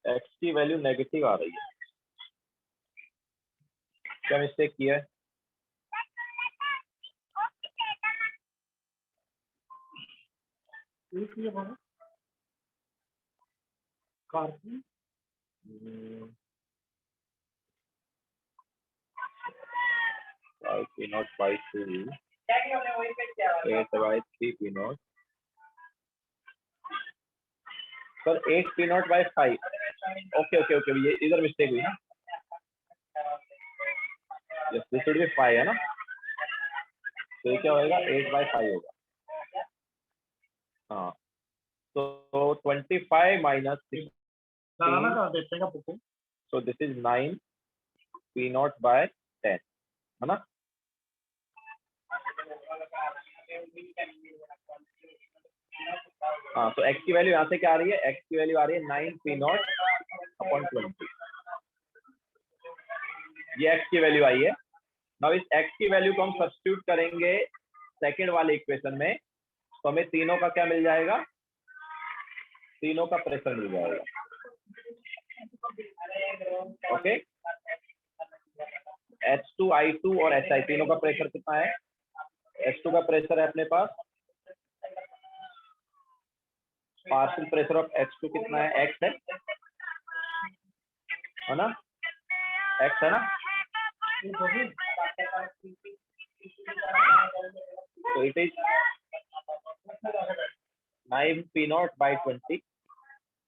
x की वैल्यू नेगेटिव आ रही है, क्या मिस्टेक किया है। P naught by 2 8 by 3 P not, sir 8 P naught by 5, okay okay okay, ये इधर मिस्टेक हुई ना, यस दिस शुड बी 5 है ना, तो ये क्या होएगा 8 बाई 5 होगा, हाँ। तो 25 minus 16, so this is 9 P naught by 10 है ना। हाँ, तो x की वैल्यू यहाँ से क्या आ रही है, x की वैल्यू आ रही है 9 P naught अपॉन 20, ये x की वैल्यू आई है। नाउ इस x की वैल्यू को हम सब्स्टिट्यूट करेंगे सेकंड वाले इक्वेशन में, तो हमें तीनों का क्या मिल जाएगा, तीनों का प्रेशर मिल जाएगा, ओके। H2I2 और HI तीनों का प्रेशर कितना है, H2 का प्रेशर है अपने पास, पार्शियल प्रेशर ऑफ H2 कितना है, x है ना, x है ना, तो it is 9 P naught by 20,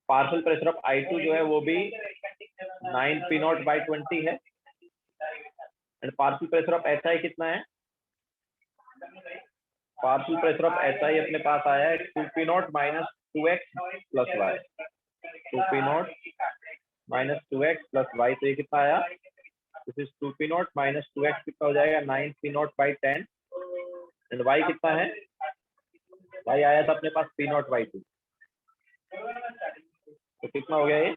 partial pressure of I2 जो है वो भी 9 P naught by 20 है, and partial pressure of HI कितना है, पार्शियल प्रेशर ऑफ HI अपने पास आया है 2 P naught minus 2x plus y, 2 P naught minus 2x plus y, तो ये कितना आया, this is 2 P naught minus 2x कितना हो जाएगा 9 P naught by 10, and y कितना है, y आया था अपने पास P naught by 2, तो कितना हो गया ये,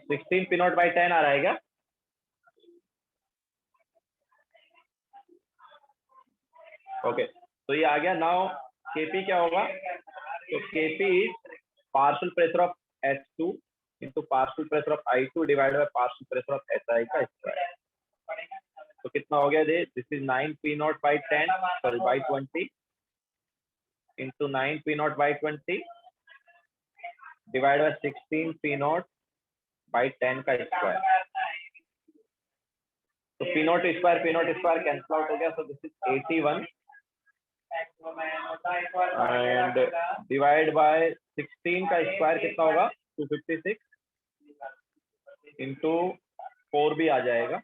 सिक्सटीन P naught by 10 आ रहा है क्या, ओके तो ये आ गया। नाउ Kp क्या होगा, तो Kp is partial pressure of H2 into partial pressure of I2 divided by partial pressure of HI का स्क्वायर, तो कितना हो गया, this is 9 P naught by 10 sorry by 20 into 9 P naught by 20 divide by 16 P naught by 10 का square, तो P naught square cancel out हो गया, so this is 81 and divide by 16 का स्क्वायर कितना होगा 256 इंटू 4 भी आ जाएगा,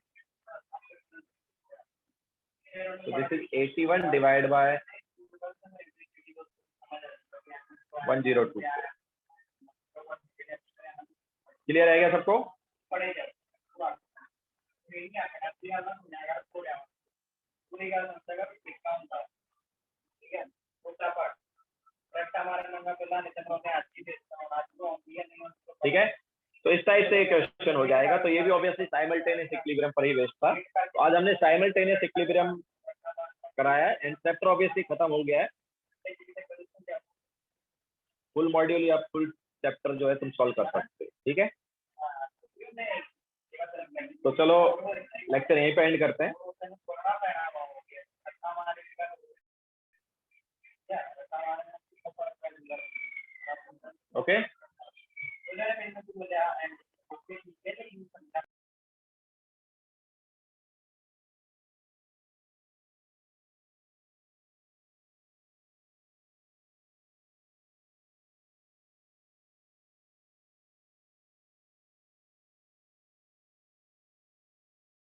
so this is 81 divide by 1024। Clear है क्या सबको? ठीक है, तो इस टाइप से क्वेश्चन हो जाएगा। तो ये भी ऑब्वियसली साइमल्टेनियस इक्विलिब्रियम पर ही बेस्ड था। तो आज हमने साइमल्टेनियस इक्विलिब्रियम कराया है एंड चैप्टर ऑब्वियसली खत्म हो गया है। फुल मॉड्यूल या फुल चैप्टर जो है तुम सॉल्व कर सकते हो। ठीक है, तो चलो लेक्चर यहीं पे एंड करते हैं।